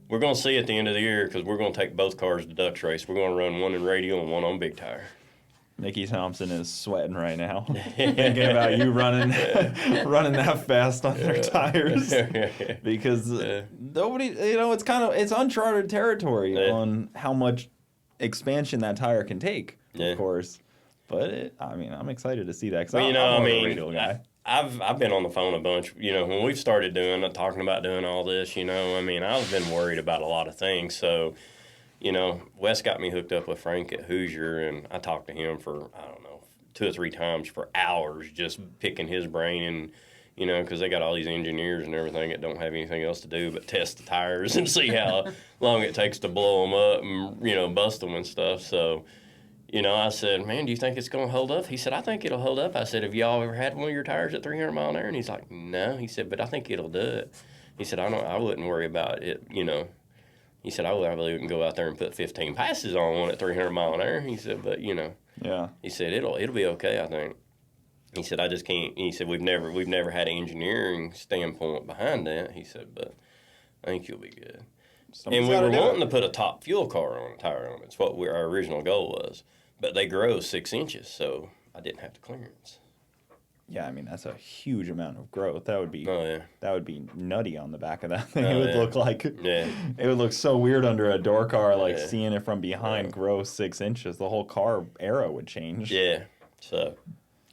We're going to see at the end of the year because we're going to take both cars to Ducks race. We're going to run one in radial and one on big tire. Nikki Thompson is sweating right now, thinking about you running that fast on their tires, because nobody, it's uncharted territory on how much expansion that tire can take, of course. But I'm excited to see that. Well, I'm a radial guy. I've been on the phone a bunch. When we've started talking about doing all this, I've been worried about a lot of things. So. Wes got me hooked up with Frank at Hoosier, and I talked to him for, 2 or 3 times for hours just picking his brain and, because they got all these engineers and everything that don't have anything else to do but test the tires and see how long it takes to blow them up and, bust them and stuff. So, I said, man, do you think it's going to hold up? He said, I think it'll hold up. I said, have y'all ever had one of your tires at 300 mile an hour? And he's like, no. He said, but I think it'll do it. He said, I wouldn't worry about it, He said, I probably wouldn't go out there and put 15 passes on one at 300 mile an hour. He said, but, you know. Yeah. He said, it'll be okay, I think. He said, I just can't. He said, we've never had an engineering standpoint behind that. He said, but I think you'll be good. And we were wanting to put a top fuel car on a tire on it. It's what our original goal was. But they grow 6 inches, so I didn't have the clearance. Yeah, I mean, that's a huge amount of growth. That would be that would be nutty on the back of that thing. It would look like it would look so weird under a door car, like seeing it from behind grow 6 inches. The whole car arrow would change. Yeah. So,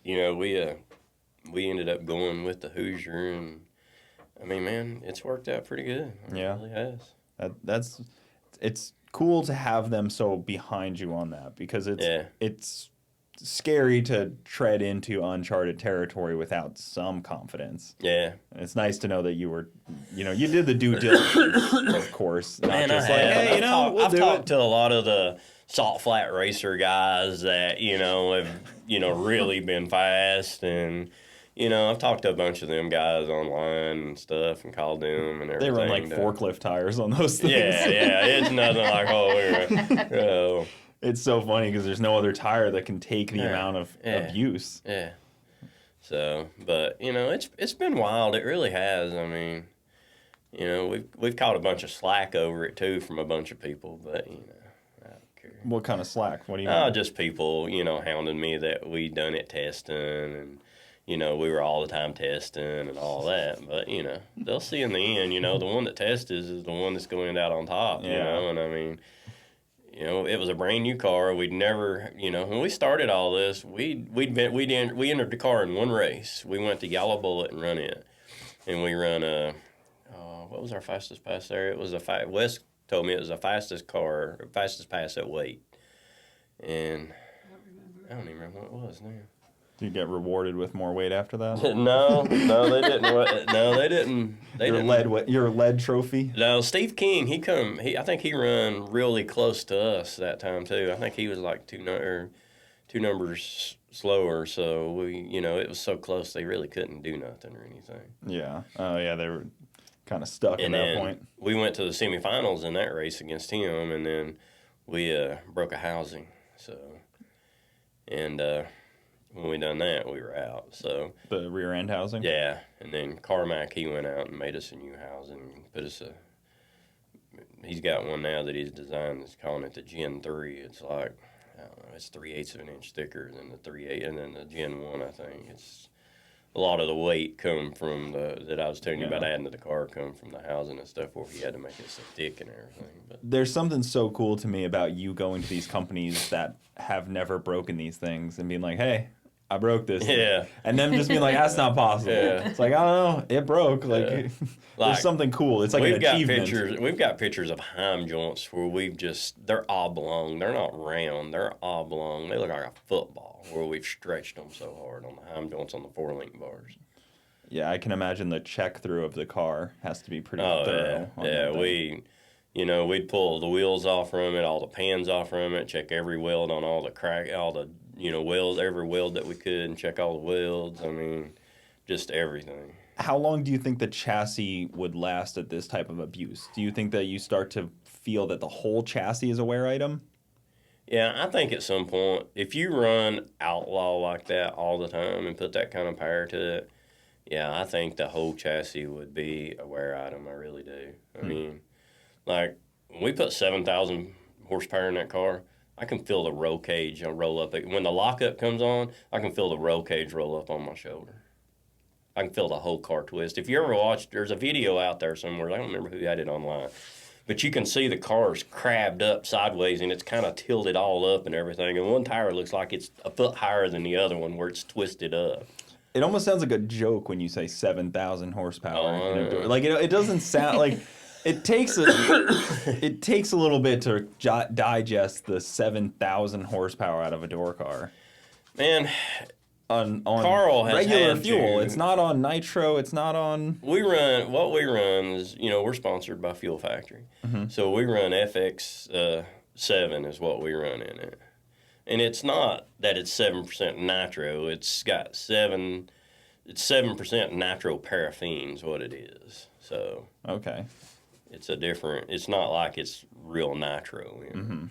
you know, we ended up going with the Hoosier, and I mean, man, it's worked out pretty good. It really has. It's cool to have them so behind you on that, because it's scary to tread into uncharted territory without some confidence. Yeah. And it's nice to know that you did the due diligence, of course. Not just like, hey, I've talked to a lot of the salt flat racer guys that, have, really been fast. And, I've talked to a bunch of them guys online and stuff and called them and everything. They run like forklift tires on those things. Yeah. It's nothing like, It's so funny because there's no other tire that can take the amount of abuse. Yeah. So, but it's been wild. It really has. I mean, we've caught a bunch of slack over it too from a bunch of people, but I don't care. What kind of slack? What do you mean? Just people, hounding me that we done it testing and we were all the time testing and all that. But they'll see in the end. The one that tests is the one that's going out on top. And I mean. It was a brand new car. We'd never, when we started all this, we entered the car in one race. We went to Yellow Bullet and run it, and we run what was our fastest pass there? It was Wes told me it was the fastest pass at weight, and I don't even remember what it was now. Did you get rewarded with more weight after that? No, they didn't. No, they didn't. Your lead trophy? No, Steve King, I think he run really close to us that time too. I think he was like two numbers slower. So we, it was so close they really couldn't do nothing or anything. Yeah. Oh yeah, they were kind of stuck at that point. We went to the semifinals in that race against him, and then we broke a housing. So, and. When we done that, we were out. So the rear end housing. Yeah, and then Carmack, he went out and made us a new housing. He's got one now that he's designed. He's calling it the Gen 3. It's like it's 3/8 of an inch thicker than the 3/8, and then the Gen 1. I think it's a lot of the weight come from that I was telling you about adding to the car come from the housing and stuff where he had to make it so thick and everything. But there's something so cool to me about you going to these companies that have never broken these things and being like, hey. I broke this. Yeah. And them just being like, that's not possible. Yeah. It's like, I don't know. It broke. Like, there's something cool. It's like an achievement. We've got pictures of heim joints where they're oblong. They're not round. They're oblong. They look like a football where we've stretched them so hard on the heim joints on the 4-link bars. Yeah, I can imagine the check through of the car has to be pretty thorough. Yeah, we'd pull the wheels off from it, all the pans off from it, check every weld on all the welds, every weld that we could, and check all the welds. I mean, just everything. How long do you think the chassis would last at this type of abuse? Do you think that you start to feel that the whole chassis is a wear item? Yeah, I think at some point, if you run Outlaw like that all the time and put that kind of power to it, yeah, I think the whole chassis would be a wear item. I really do. I mean, like, when we put 7,000 horsepower in that car, I can feel the roll cage roll up. When the lockup comes on, I can feel the roll cage roll up on my shoulder. I can feel the whole car twist. If you ever watched, there's a video out there somewhere. I don't remember who had it online. But you can see the car's crabbed up sideways, and it's kind of tilted all up and everything. And one tire looks like it's a foot higher than the other one where it's twisted up. It almost sounds like a joke when you say 7,000 horsepower. Like, it doesn't sound like... It takes a little bit to digest the 7,000 horsepower out of a door car. Man, on Carl has regular fuel. It's not on nitro. It's not on. What we run is, we're sponsored by Fuel Factory, so we run FX 7 is what we run in it, and it's not that it's 7% nitro. It's got 7% nitro paraffin is what it is. So okay. it's a different. It's not like it's real nitro. You know? Mm-hmm.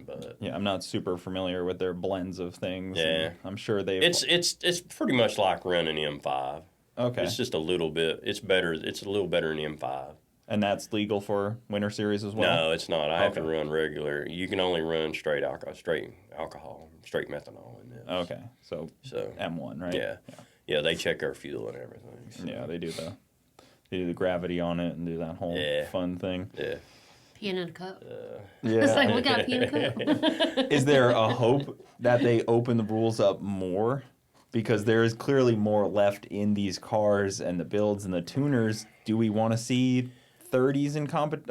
But yeah, I'm not super familiar with their blends of things. Yeah, I'm sure they. It's pretty much like running M5. Okay. It's just a little bit. It's better. It's a little better than M5. And that's legal for Winter Series as well? No, it's not. I have to run regular. You can only run straight alcohol, straight methanol in this. Okay, so M1, right? Yeah. They check our fuel and everything. So. Yeah, they do the gravity on it and do that whole fun thing. Yeah. Peeing in a cup. Yeah. It's like, we got to pee in a cup. Is there a hope that they open the rules up more? Because there is clearly more left in these cars and the builds and the tuners. Do we want to see 30s in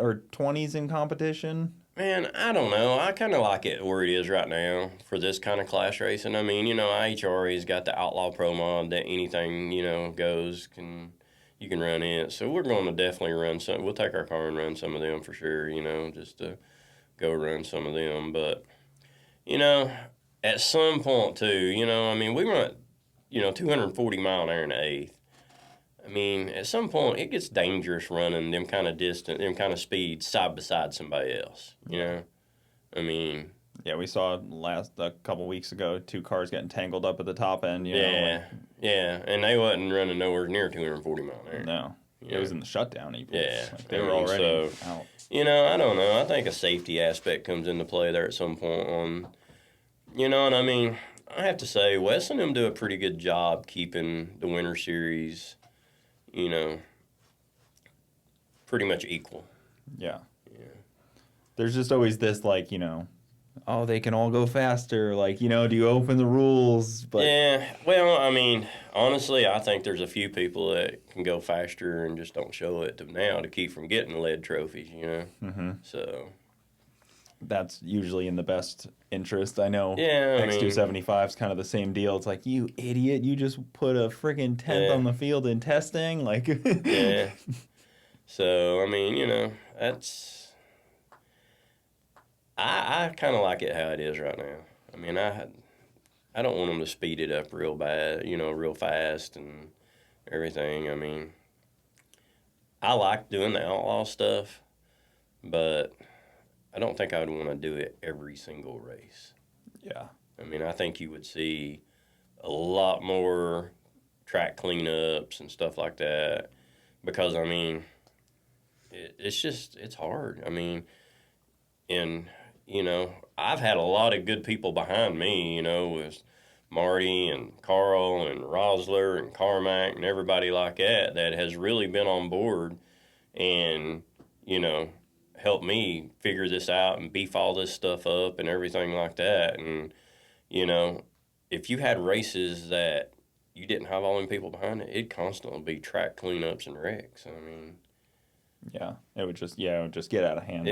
or 20s in competition? Man, I don't know. I kind of like it where it is right now for this kind of class racing. I mean, NHRA's got the Outlaw Pro Mod that anything, goes, you can run it. So we're going to definitely run some. We'll take our car and run some of them for sure, just to go run some of them. But, at some point too, we run, 240 mile an hour in the eighth. I mean, at some point, it gets dangerous running them kind of speeds side by side somebody else, I mean... Yeah, we saw a couple weeks ago 2 cars getting tangled up at the top end, Yeah, and they wasn't running nowhere near 240 mile an hour. No, it was in the shutdown even. Yeah. They were already out. I don't know. I think a safety aspect comes into play there at some point on... and I mean, I have to say, Wes and them do a pretty good job keeping the Winter Series... pretty much equal. Yeah. There's just always this, oh, they can all go faster. Do you open the rules? But yeah. Well, I mean, honestly, I think there's a few people that can go faster and just don't show it to keep from getting lead trophies, Mm-hmm. So... That's usually in the best interest. I know X275 is kind of the same deal. It's like, you idiot, you just put a friggin' 10th on the field in testing. Yeah. So, I mean, that's... I kind of like it how it is right now. I mean, I don't want them to speed it up real bad, real fast and everything. I mean, I like doing the Outlaw stuff, but... I don't think I would want to do it every single race. Yeah. I mean, I think you would see a lot more track cleanups and stuff like that because, I mean, it's hard. I mean, and, I've had a lot of good people behind me, with Marty and Carl and Rosler and Carmack and everybody like that has really been on board and, help me figure this out and beef all this stuff up and everything like that. And, if you had races that you didn't have all them people behind it, it'd constantly be track cleanups and wrecks. I mean... Yeah, it would just get out of hand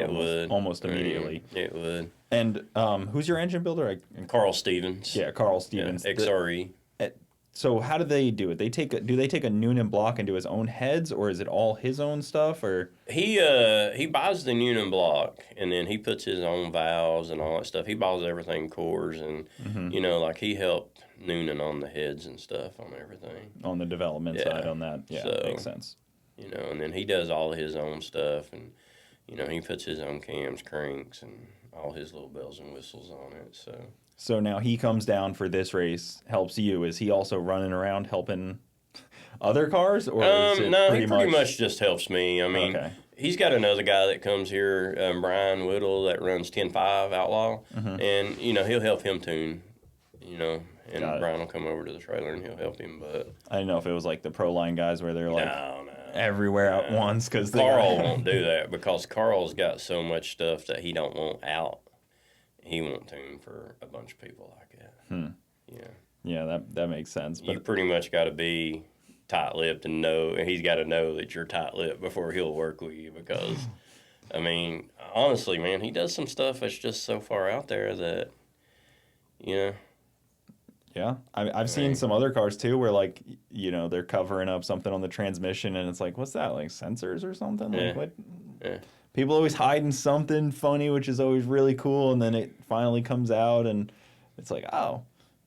almost immediately. It would. And who's your engine builder? Carl Stevens. Yeah, Carl Stevens. Yeah, XRE. So how do they do it? Do they take a Noonan block and do his own heads, or is it all his own stuff? Or he buys the Noonan block and then he puts his own valves and all that stuff. He buys everything cores and he helped Noonan on the heads and stuff on everything. On the development side on that, makes sense. And then he does all his own stuff and he puts his own cams, cranks, and all his little bells and whistles on it. So now he comes down for this race, helps you. Is he also running around helping other cars? Or is it no, he pretty much just helps me. I mean, he's got another guy that comes here, Brian Whittle, that runs 10.5 Outlaw. Mm-hmm. And, he'll help him tune, and Brian will come over to the trailer and he'll help him. But I didn't know if it was like the Pro Line guys where they're no. everywhere at once. Cause Carl won't do that because Carl's got so much stuff that he don't want out. He won't tune for a bunch of people like that. Yeah, that makes sense. But you pretty much got to be tight-lipped and he's got to know that you're tight-lipped before he'll work with you because, I mean, honestly, man, he does some stuff that's just so far out there that, Yeah, I've seen some other cars too where they're covering up something on the transmission and it's like, what's that, like sensors or something? Yeah. Like what? Yeah. People always hiding something funny, which is always really cool, and then it finally comes out and it's like, oh,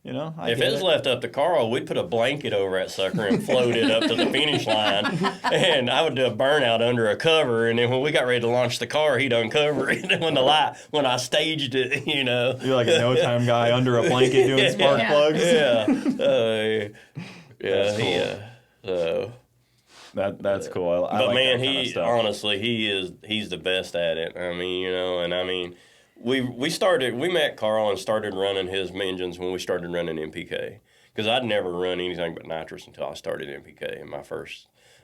You know, if it was left up to Carl, we'd put a blanket over that sucker and float it up to the finish line. And I would do a burnout under a cover. And then when we got ready to launch the car, he'd uncover it. And when I staged it, you know. You're like a no-time guy under a blanket doing spark plugs. Yeah. That's cool. I but like man, that kind of stuff. honestly, he's the best at it. I mean, you know, and I mean, we met Carl and started running his engines when we started running NPK, because I'd never run anything but nitrous until I started NPK. And I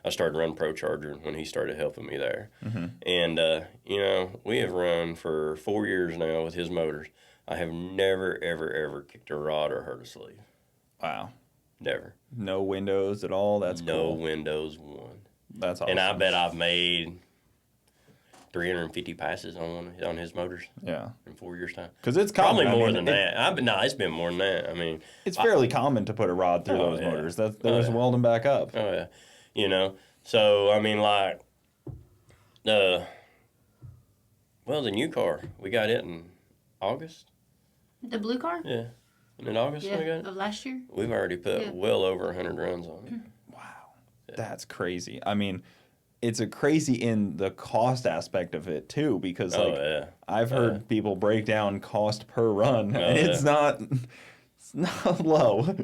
started running Pro Charger when he started helping me there. Mm-hmm. And you know, we have run for 4 years now with his motors. I have never ever kicked a rod or hurt a sleeve. Wow. Never. No windows at all. That's cool. No windows, one. That's awesome. And I bet I've made 350 passes on his motors. Yeah. In 4 years' time. Because it's common. Probably more than that. It's been more than that. I mean, it's fairly common to put a rod through those motors. They're just welding back up. Oh yeah. You know. So I mean, like, the new car, we got it in August. The blue car? Yeah. In August we got it? Of last year? We've already put well over 100 runs on it. Wow. Yeah. That's crazy. I mean, it's a crazy in the cost aspect of it too, because I've heard people break down cost per run, and it's not low.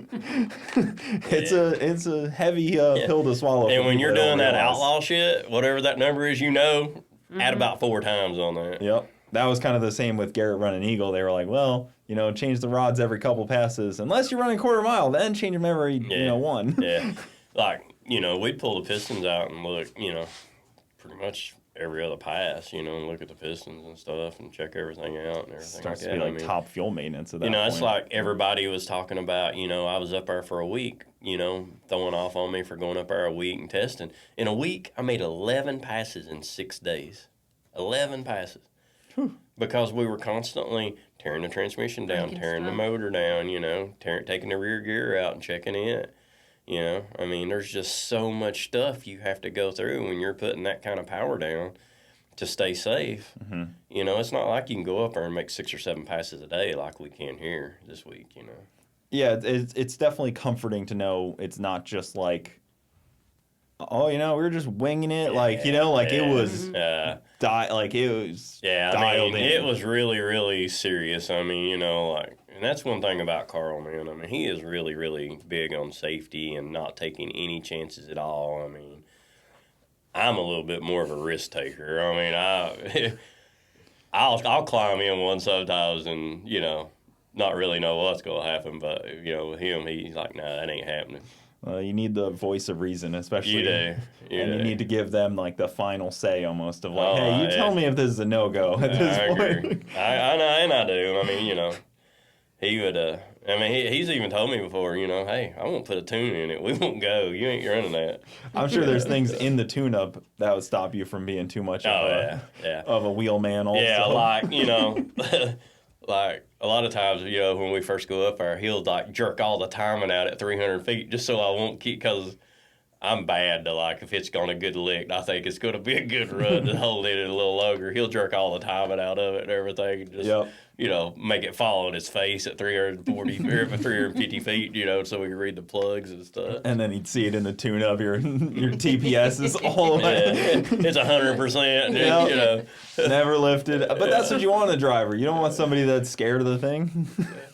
It's a heavy pill to swallow. And when you're doing that outlaw shit, whatever that number is, add about 4 times on that. Yep. That was kind of the same with Garrett running Eagle. They were like, well, change the rods every couple passes. Unless you're running quarter mile, then change them every, one. Yeah. Like, we'd pull the pistons out and look, pretty much every other pass, and look at the pistons and stuff and check everything out and everything. Starts to be like top fuel maintenance at that point. It's like everybody was talking about, I was up there for a week, throwing off on me for going up there a week and testing. In a week, I made 11 passes in 6 days. 11 passes. Because we were constantly tearing the transmission down, tearing the motor down, taking the rear gear out and checking it. I mean, there's just so much stuff you have to go through when you're putting that kind of power down to stay safe. Mm-hmm. It's not like you can go up there and make 6 or 7 passes a day like we can here this week, Yeah, it's definitely comforting to know it's not just like, oh, we were just winging it, it was dialed in. It was really, really serious. I mean, and that's one thing about Carl, man. I mean, he is really, really big on safety and not taking any chances at all. I mean, I'm a little bit more of a risk taker. I mean, I'll climb in one sometimes and, not really know what's going to happen. But, with him, he's like, nah, that ain't happening. You need the voice of reason, especially. You do. You need to give them like the final say, almost of like, hey, you tell me if this is a no go at this point. Agree. I know, and I do. I mean, he would. He's even told me before. Hey, I won't put a tune in it. We won't go. You ain't running that. I'm sure there's things in the tune-up that would stop you from being too much of a wheel man. Also. Yeah, like like a lot of times, when we first go up there, he'll like jerk all the timing out at 300 feet just so I won't keep, because I'm bad to like, if it's going a good lick, I think it's going to be a good run to hold it a little longer. He'll jerk all the timing out of it and everything. And just, make it fall on his face at 340 or 350 feet, so we can read the plugs and stuff. And then he'd see it in the tune-up. Your TPS is all it's 100%. Never lifted. But that's what you want in a driver. You don't want somebody that's scared of the thing.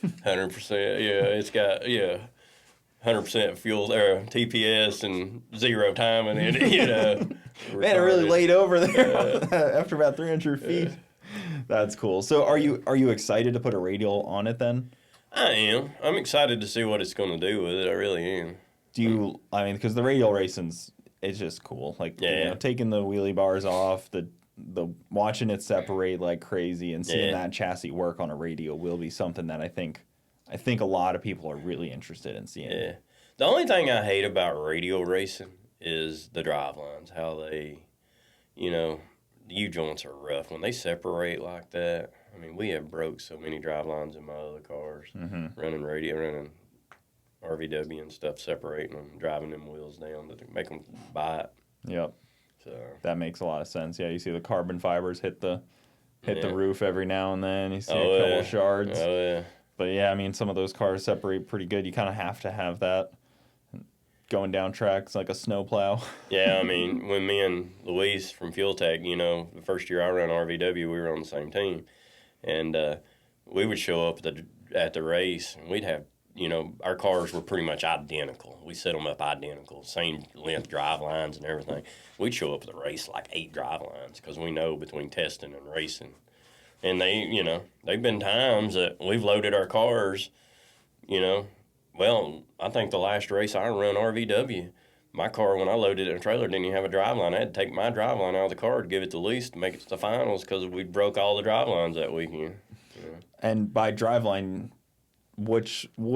100%. Yeah, it's got 100% fuel or TPS and 0 timing in it. Man, it really laid over there after about 300 feet. That's cool. So are you excited to put a radial on it then? I am. I'm excited to see what it's going to do with it. I really am. Because the radial racing's, it's just cool. Like, taking the wheelie bars off, the watching it separate like crazy and seeing that chassis work on a radial will be something that I think a lot of people are really interested in seeing. Yeah. The only thing I hate about radial racing is the drive lines, how they, the U-joints are rough. When they separate like that, I mean, we have broke so many drive lines in my other cars, running RVW and stuff, separating them, driving them wheels down to make them bite. Yep. So that makes a lot of sense. Yeah, you see the carbon fibers hit the roof every now and then. You see a couple of shards. Oh, yeah. But yeah, I mean, some of those cars separate pretty good. You kind of have to have that going down tracks like a snowplow. Yeah, I mean, when me and Luis from Fuel Tech, you know, the first year I ran RVW, we were on the same team. And we would show up at the race, and we'd have, you know, our cars were pretty much identical. We set them up identical, same length drive lines and everything. We'd show up at the race like 8 drive lines because we know between testing and racing. And they, you know, they've been times that we've loaded our cars, you know. Well, I think the last race I run RVW, my car, when I loaded it in a trailer, didn't even have a drive line. I had to take my drive line out of the car to give it to Luis to make it to the finals because we broke all the drive lines that weekend. You know? And by drive line,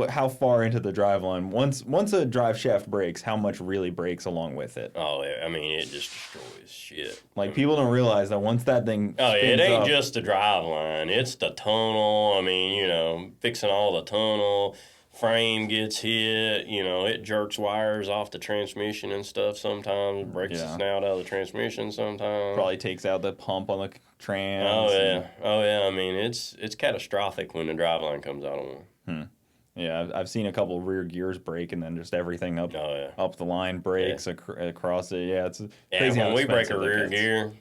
how far into the drive line, once a drive shaft breaks, how much really breaks along with it? Oh, yeah. I mean, it just destroys shit. Like, people don't realize that once that thing Oh, yeah, it spins ain't up, just the drive line. It's the tunnel. I mean, you know, fixing all the tunnel. Frame gets hit, you know, it jerks wires off the transmission and stuff sometimes, breaks the snout out of the transmission sometimes. Probably takes out the pump on the trans. Oh, yeah. I mean, it's catastrophic when the drive line comes out on one. Yeah, I've seen a couple rear gears break and then just everything up the line breaks across it. Yeah, it's crazy. When we break a rear gear,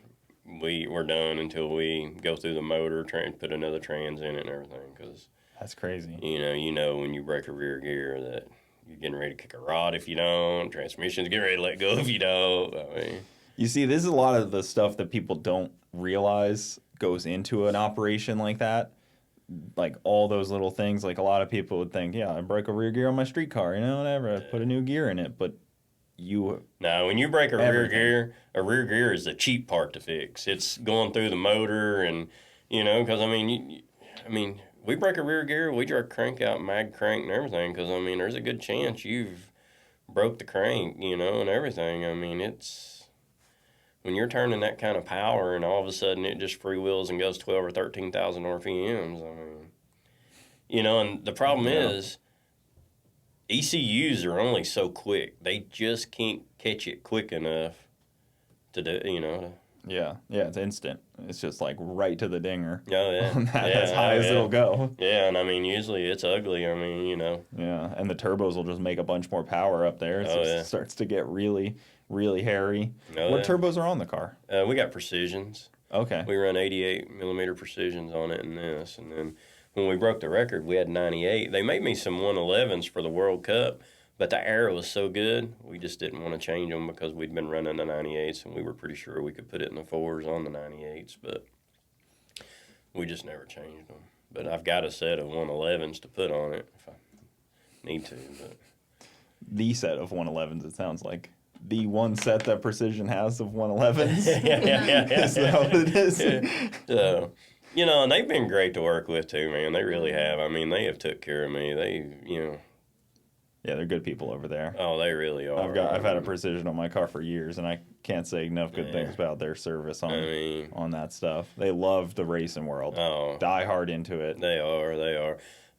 we're done until we go through the motor, put another trans in it and everything, because... That's crazy. You know when you break a rear gear that you're getting ready to kick a rod if you don't. Transmission's getting ready to let go if you don't. I mean, you see, this is a lot of the stuff that people don't realize goes into an operation like that. Like all those little things. Like a lot of people would think, yeah, I broke a rear gear on my street car, you know, whatever. I put a new gear in it, but when you break a rear gear is the cheap part to fix. It's going through the motor and you know, because I mean. We break a rear gear, we jerk crank out, mag crank and everything, because, I mean, there's a good chance you've broke the crank, you know, and everything. I mean, it's... When you're turning that kind of power and all of a sudden it just freewheels and goes 12 or 13,000 RPMs, I mean... You know, and the problem is, ECUs are only so quick. They just can't catch it quick enough to do, you know... Yeah, it's instant. It's just like right to the dinger. Oh, yeah. As high as it'll go. Yeah, and I mean, usually it's ugly. I mean, you know. Yeah, and the turbos will just make a bunch more power up there. It starts to get really, really hairy. What turbos are on the car? We got Precisions. Okay. We run 88 millimeter Precisions on it and this. And then when we broke the record, we had 98. They made me some 111s for the World Cup. But the air was so good, we just didn't want to change them because we'd been running the 98s, and we were pretty sure we could put it in the 4s on the 98s, but we just never changed them. But I've got a set of 111s to put on it if I need to. But the set of 111s, it sounds like. The one set that Precision has of 111s? Yeah. Is that what it is? So, you know, and they've been great to work with, too, man. They really have. I mean, they have took care of me. They, you know... Yeah, they're good people over there. Oh, they really are. I've had a Precision on my car for years, and I can't say enough good things about their service on that stuff. They love the racing world. Oh, die hard into it. They are.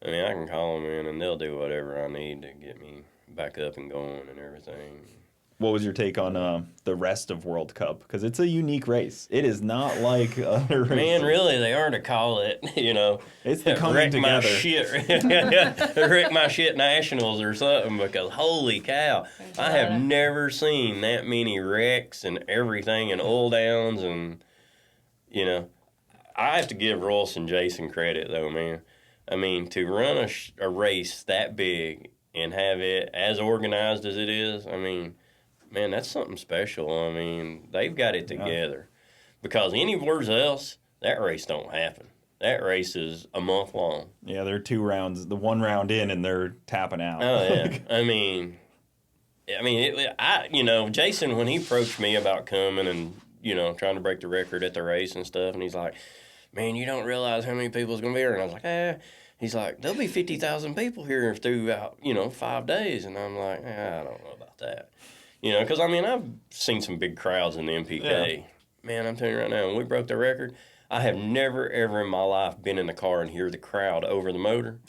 I mean, I can call them in, and they'll do whatever I need to get me back up and going and everything. What was your take on the rest of World Cup? Because it's a unique race. It is not like other races. Man, really, they are to call it, you know. It's the coming together. Wreck my shit nationals or something, because holy cow, I have never seen that many wrecks and everything and oil downs and, you know. I have to give Royce and Jason credit, though, man. I mean, to run a race that big and have it as organized as it is, I mean... Man, that's something special. I mean, they've got it together. Because anywhere else, that race don't happen. That race is a month long. Yeah, they're 2 rounds. The 1 round in, and they're tapping out. Oh, yeah. I mean, you know, Jason, when he approached me about coming and, you know, trying to break the record at the race and stuff, and he's like, man, you don't realize how many people's going to be here. And I was like, He's like, there'll be 50,000 people here throughout, you know, 5 days. And I'm like, I don't know about that. You know, because, I mean, I've seen some big crowds in the MPK. Yeah. Man, I'm telling you right now, when we broke the record, I have never, ever in my life been in the car and hear the crowd over the motor.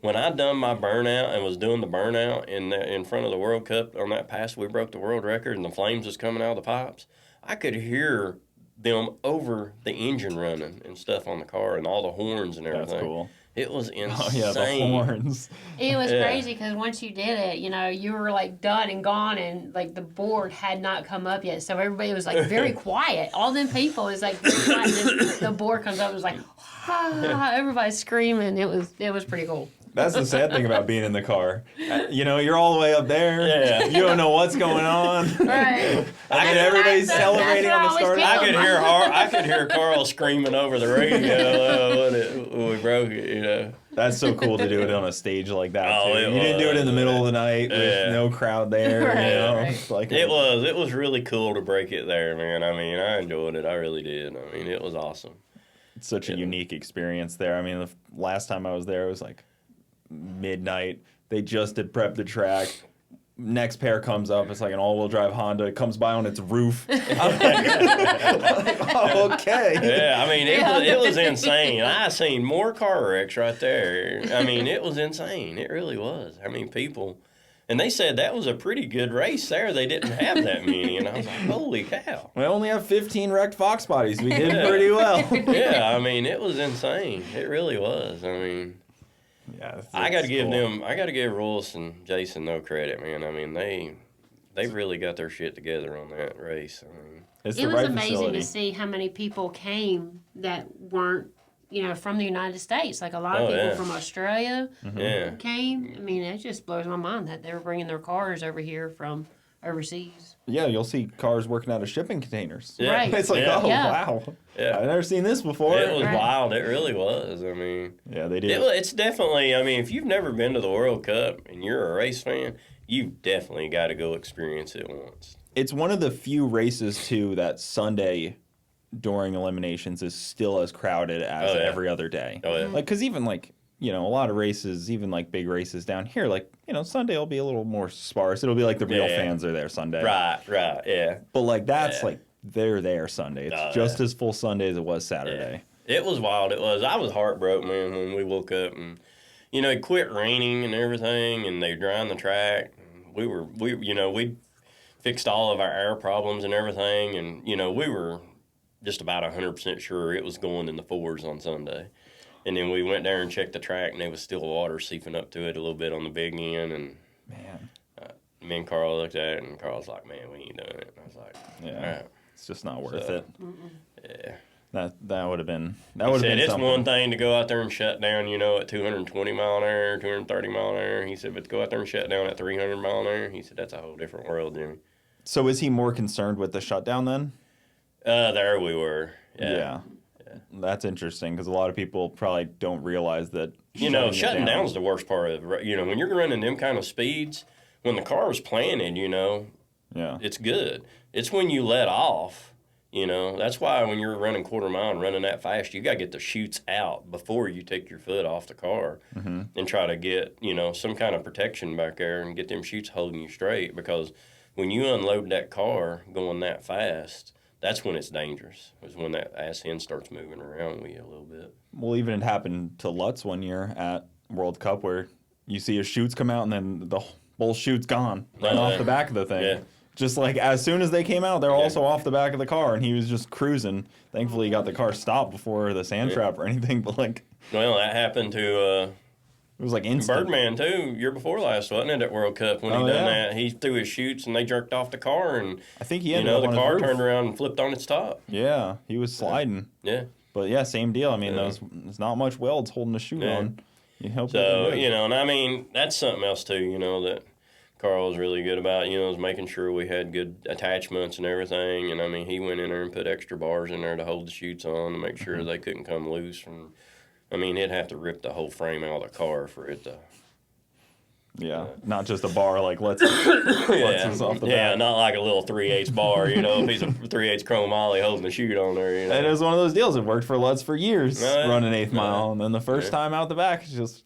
When I done my burnout and was doing the burnout in front of the World Cup on that pass, we broke the world record and the flames was coming out of the pipes, I could hear them over the engine running and stuff on the car and all the horns and everything. That's cool. It was insane. Oh, yeah, the horns. It was crazy because once you did it, you know, you were like done and gone, and like the board had not come up yet. So everybody was like very quiet. All them people is like very quiet. Then the board comes up, it was like, ah, everybody's screaming. It was pretty cool. That's the sad thing about being in the car. You know, you're all the way up there. Yeah. You don't know what's going on. Right. And everybody's celebrating on the start. I could hear Carl screaming over the radio when we broke it, you know. That's so cool to do it on a stage like that. Oh, too. You didn't do it in the middle of the night with no crowd there. Right, you know? right. Like It was really cool to break it there, man. I mean, I enjoyed it. I really did. I mean, it was awesome. It's such a unique experience there. I mean, the last time I was there, it was like midnight. They just had prepped the track. Next pair comes up. It's like an all-wheel drive Honda. It comes by on its roof. I'm like, oh, okay. Yeah, I mean, it was insane. I seen more car wrecks right there. I mean, it was insane. It really was. I mean, people, and they said that was a pretty good race there. They didn't have that many, and I was like, holy cow. We only have 15 wrecked Fox bodies. We did pretty well. Yeah, I mean, it was insane. It really was. I mean. Yeah, I got to give Royce and Jason no credit, man. I mean, they really got their shit together on that race. I mean, It was amazing to see how many people came that weren't, you know, from the United States. Like a lot of people from Australia came. I mean, it just blows my mind that they were bringing their cars over here from overseas. Yeah, you'll see cars working out of shipping containers. Yeah. Right. It's like, wow. Yeah. I've never seen this before. It was wild. It really was. I mean, yeah, they did. It's definitely, I mean, if you've never been to the World Cup and you're a race fan, you've definitely got to go experience it once. It's one of the few races, too, that Sunday during eliminations is still as crowded as every other day. Oh, yeah. Like, because even, like, you know, a lot of races, even, like, big races down here, like, you know, Sunday will be a little more sparse. It'll be like the real fans are there Sunday. Right, yeah. But, like, that's, like, they're there Sunday. It's just as full Sunday as it was Saturday. Yeah. It was wild. It was. I was heartbroken, man, when we woke up and, you know, it quit raining and everything, and they drying the track. We fixed all of our air problems and everything, and, you know, we were just about 100% sure it was going in the fours on Sunday. And then we went there and checked the track, and there was still water seeping up to it a little bit on the big end. And Man. Me and Carl looked at it, and Carl's like, man, we ain't doing it. And I was like, Yeah. all right. It's just not worth it. Yeah. That would have been It's something. one thing to go out there and shut down, you know, at 220 mile an hour, 230 mile an hour. He said, but to go out there and shut down at 300 mile an hour, he said, that's a whole different world, Jimmy. So is he more concerned with the shutdown then? There we were. Yeah. That's interesting because a lot of people probably don't realize that. You know, shutting down's the worst part of it. You know, when you're running them kind of speeds, when the car was planted, you know, it's good. It's when you let off, you know. That's why when you're running quarter mile and running that fast, you got to get the chutes out before you take your foot off the car and try to get, you know, some kind of protection back there and get them chutes holding you straight, because when you unload that car going that fast, that's when it's dangerous. It's when that ass end starts moving around with you a little bit. Well, even it happened to Lutz one year at World Cup where you see his chutes come out and then the whole chute's gone right off the back of the thing. Yeah. Just like as soon as they came out, they're also off the back of the car, and he was just cruising. Thankfully, he got the car stopped before the sand trap or anything. But like, well, that happened to. It was like instant. Birdman, too, year before last, wasn't it, at World Cup, when he done that? He threw his chutes, and they jerked off the car, and I think he ended up the on car his roof. turned around and flipped on its top. Yeah, he was sliding. Yeah. But, yeah, same deal. I mean, there's not much welds holding the chute on. You hope so, you know, and I mean, that's something else, too, you know, that Carl was really good about, you know, is making sure we had good attachments and everything. And, I mean, he went in there and put extra bars in there to hold the chutes on to make sure they couldn't come loose. From, I mean, he'd have to rip the whole frame out of the car for it to... Yeah, not just a bar like let's us off the back. Not like a little 3/8 bar, you know, a piece of 3/8 chrome ollie holding the chute on there. You know? And it was one of those deals. It worked for Lutz for years, running 8th mile, and then the first time out the back, it's just...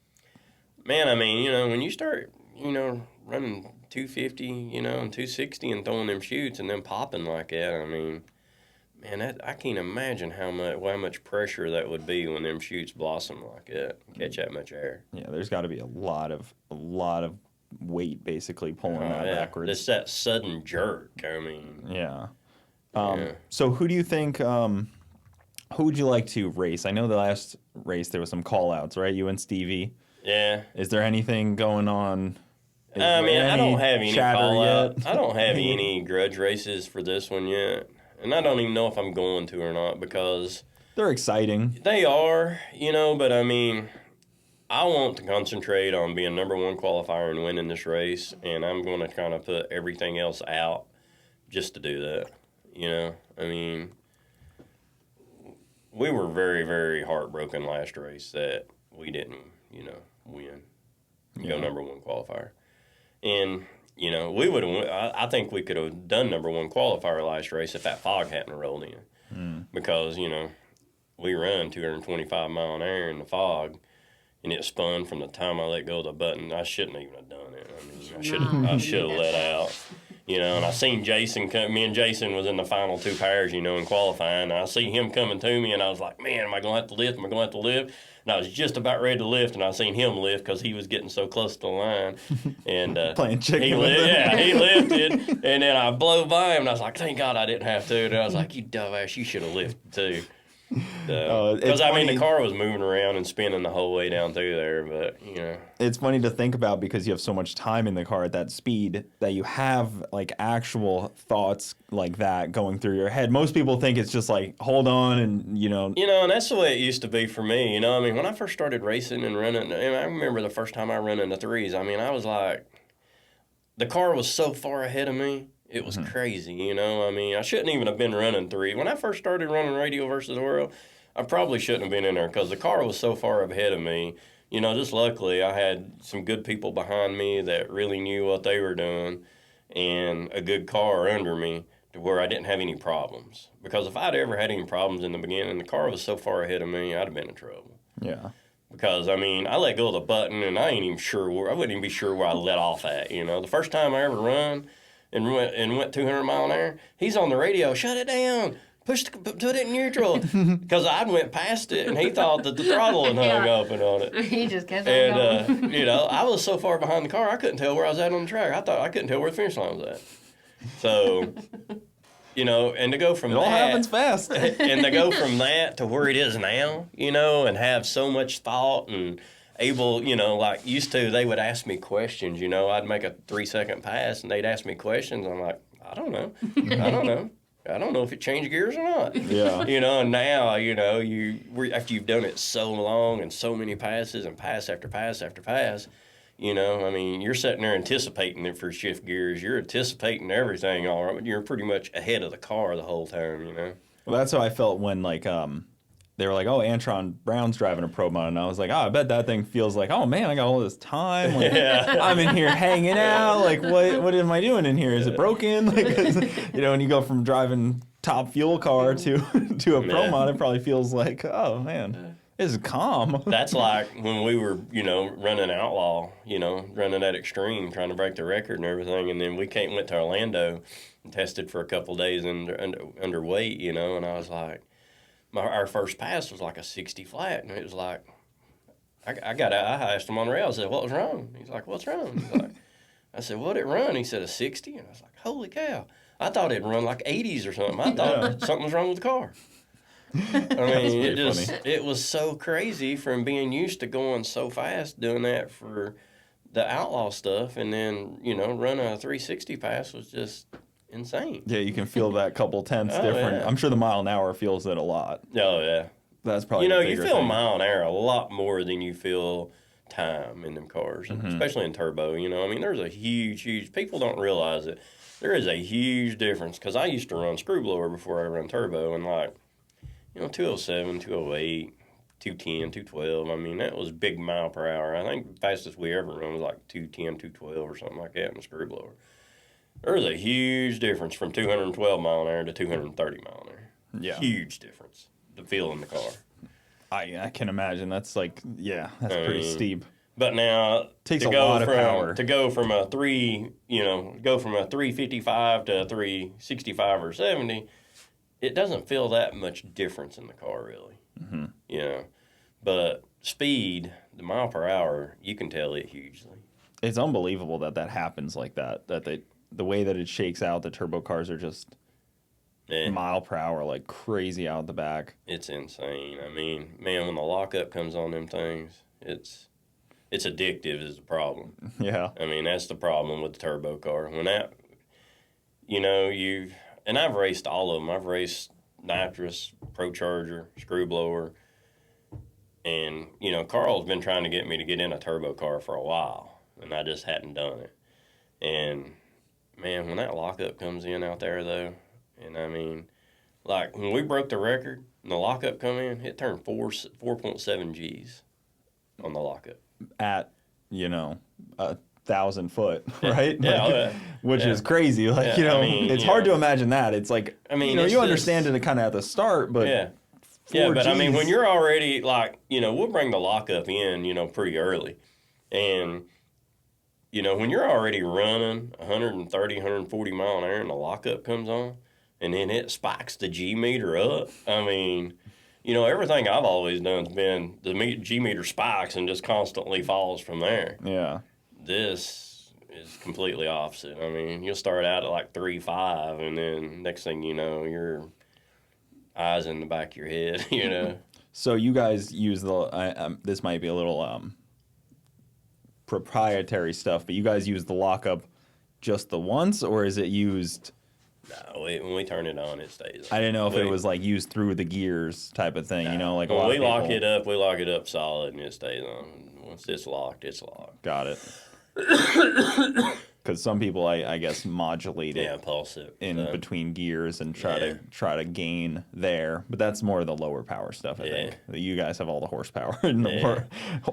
Man, I mean, you know, when you start, you know, running 250, you know, and 260 and throwing them chutes and then popping like that, I mean... Man, I can't imagine how much pressure that would be when them chutes blossom like that, catch that much air. Yeah, there's got to be a lot of weight basically pulling that backwards. It's that sudden jerk. I mean, yeah. So who do you think who would you like to race? I know the last race there was some call-outs, right? You and Stevie. Yeah. Is there anything going on? I mean, I don't have any call-out. I don't have any grudge races for this one yet. And I don't even know if I'm going to or not because... They're exciting. They are, you know, but I mean, I want to concentrate on being number one qualifier and winning this race, and I'm going to kind of put everything else out just to do that, you know? I mean, we were very, very heartbroken last race that we didn't, you know, win, go number one qualifier. And, you know, we would have, I think we could have done number one qualifier last race if that fog hadn't rolled in. Because, you know, we run 225 mile an hour in the fog, and it spun from the time I let go of the button. I shouldn't even have done it. I mean, I should have let out. You know, and I seen Jason come. Me and Jason was in the final two pairs, you know, in qualifying. And I see him coming to me, and I was like, man, am I going to have to lift? Am I going to have to lift? And I was just about ready to lift, and I seen him lift because he was getting so close to the line. And playing chicken he lifted, and then I blow by him, and I was like, thank God I didn't have to. And I was like, you dumbass, you should have lifted too. Because I mean, the car was moving around and spinning the whole way down through there, but you know, it's funny to think about because you have so much time in the car at that speed that you have like actual thoughts like that going through your head. Most people think it's just like hold on and and that's the way it used to be for me. You know, I mean, when I first started racing and running, and I remember the first time I ran in the threes. I mean, I was like, the car was so far ahead of me. It was crazy, you know. I mean, I shouldn't even have been running three. When I first started running Radio versus the World, I probably shouldn't have been in there because the car was so far ahead of me. You know, just luckily I had some good people behind me that really knew what they were doing and a good car under me to where I didn't have any problems. Because if I'd ever had any problems in the beginning, the car was so far ahead of me, I'd have been in trouble. Yeah. Because, I mean, I let go of the button and I wouldn't even be sure where I let off at, you know. The first time I ever run, and went 200 mile an hour, he's on the radio, shut it down, put it in neutral. Because I went past it, and he thought that the throttle had hung open on it. He just kept on going. You know, I was so far behind the car, I couldn't tell where I was at on the track. I couldn't tell where the finish line was at. So, you know, and to go from it all happens fast. And to go from that to where it is now, you know, and have so much thought and able, you know, like used to, they would ask me questions, you know, I'd make a 3-second pass and they'd ask me questions. I'm like, I don't know. I don't know if it changed gears or not. Yeah. You know, and now, you know, after you've done it so long and so many passes and pass after pass after pass, you know, I mean, you're sitting there anticipating it for shift gears. You're anticipating everything all right, but you're pretty much ahead of the car the whole time, you know. Well, that's how I felt when, like, they were like, oh, Antron Brown's driving a Pro Mod. And I was like, oh, I bet that thing feels like, oh, man, I got all this time. Like, I'm in here hanging out. Like, what am I doing in here? Is it broken? Like, you know, when you go from driving top fuel car to a Pro Mod, it probably feels like, oh, man, this is calm. That's like when we were, you know, running Outlaw, you know, running at Extreme, trying to break the record and everything. And then we went to Orlando and tested for a couple of days under weight, you know, and I was like, our first pass was like a 60 flat, and it was like, I asked him on the rail, I said, what was wrong? He's like, what's wrong? He's like, I said, what'd it run? He said, a 60, and I was like, holy cow. I thought it'd run like 80s or something. I thought something was wrong with the car. I mean, it was so crazy from being used to going so fast doing that for the Outlaw stuff, and then, you know, running a 360 pass was just insane. Yeah, you can feel that couple tenths different. Yeah. I'm sure the mile an hour feels it a lot. Oh, yeah. That's probably you feel mile an hour a lot more than you feel time in them cars, especially in turbo. You know, I mean, there's a huge, people don't realize it. There is a huge difference, because I used to run screw blower before I run turbo, and like, you know, 207, 208, 210, 212. I mean, that was big mile per hour. I think the fastest we ever run was like 210, 212 or something like that in a screw blower. There's a huge difference from 212 mile an hour to 230 mile an hour. Yeah. Huge difference. The feel in the car. I can imagine. That's like, that's pretty steep. But now takes a lot of power to go from a 355 to a 365 or 70. It doesn't feel that much difference in the car, really. You know, but speed, the mile per hour, you can tell it hugely. It's unbelievable that happens like that. The way that it shakes out, the turbo cars are just mile per hour like crazy out the back. It's insane. I mean, man, when the lockup comes on them things, it's addictive is the problem. Yeah. I mean, that's the problem with the turbo car. When that, and I've raced all of them. I've raced nitrous, pro charger, screw blower. And, Carl's been trying to get me to get in a turbo car for a while, and I just hadn't done it. And, man, when that lockup comes in out there, though, and I mean, like when we broke the record and the lockup come in, it turned 4.7 Gs on the lockup. At, 1,000 foot, right? Yeah, like, which is crazy. Like, it's hard to imagine that. It's like, you understand it kind of at the start, but... Yeah. Yeah, but I mean, when you're already like, we'll bring the lockup in, pretty early. And, when you're already running 130, 140 mile an hour and the lockup comes on and then it spikes the G meter up, I mean, everything I've always done has been the G meter spikes and just constantly falls from there. Yeah. This is completely opposite. I mean, you'll start out at like 3.5 and then next thing you know, you're eyes in the back of your head, So you guys use this might be a little proprietary stuff, but you guys use the lockup just the once, or is it used? No, when we turn it on, it stays on. I didn't know if it was like used through the gears type of thing, like a lot when of we people... lock it up solid and it stays on. Once it's locked, it's locked. Got it. Because some people, I guess, modulate it, pulse it in between gears and try to gain there. But that's more of the lower power stuff, I think. You guys have all the horsepower and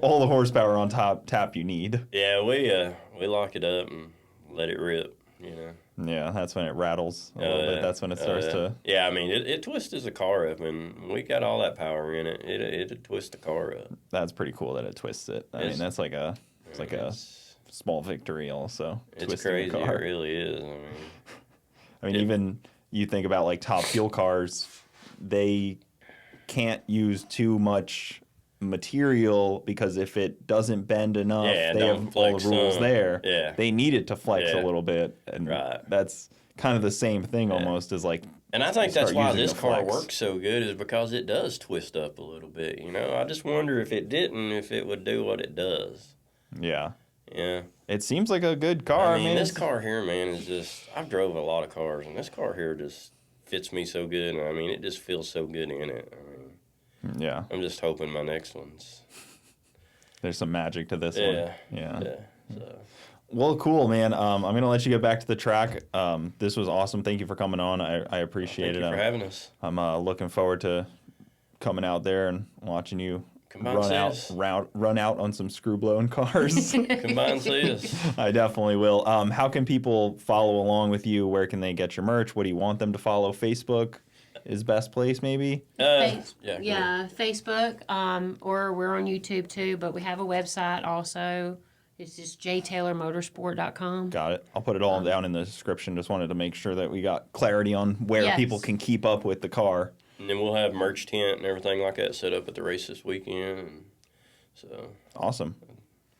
all the horsepower on tap you need. Yeah, we lock it up and let it rip. Yeah, that's when it rattles a little bit. That's when it starts to. Yeah, I mean, it twists the car up, and we got all that power in it. It twists the car up. That's pretty cool that it twists it. I mean, that's like a small victory also. It's crazy. It really is. I mean, even you think about like top fuel cars, they can't use too much material because if it doesn't bend enough, they have all the rules there. Yeah. They need it to flex a little bit, and that's kind of the same thing almost as like. And I think that's why this car works so good is because it does twist up a little bit. I just wonder if it didn't, if it would do what it does. Yeah. Yeah. It seems like a good car. I mean, this car here, man, is just... I've drove a lot of cars, and this car here just fits me so good. And I mean, it just feels so good in it. I mean, yeah. I'm just hoping my next one's... There's some magic to this one. Yeah. So. Well, cool, man. I'm going to let you get back to the track. This was awesome. Thank you for coming on. I appreciate it. Thank you for having us. I'm looking forward to coming out there and watching you run out on some screw-blown cars. Come by and see us. I definitely will. How can people follow along with you? Where can they get your merch? What do you want them to follow? Facebook is best place, maybe? Facebook, or we're on YouTube too, but we have a website also. It's just jtaylormotorsport.com. Got it. I'll put it all down in the description. Just wanted to make sure that we got clarity on where people can keep up with the car. And then we'll have merch tent and everything like that set up at the race this weekend. Awesome.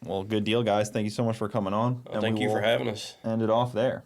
Well, good deal, guys. Thank you so much for coming on. Thank you for having us. End it off there.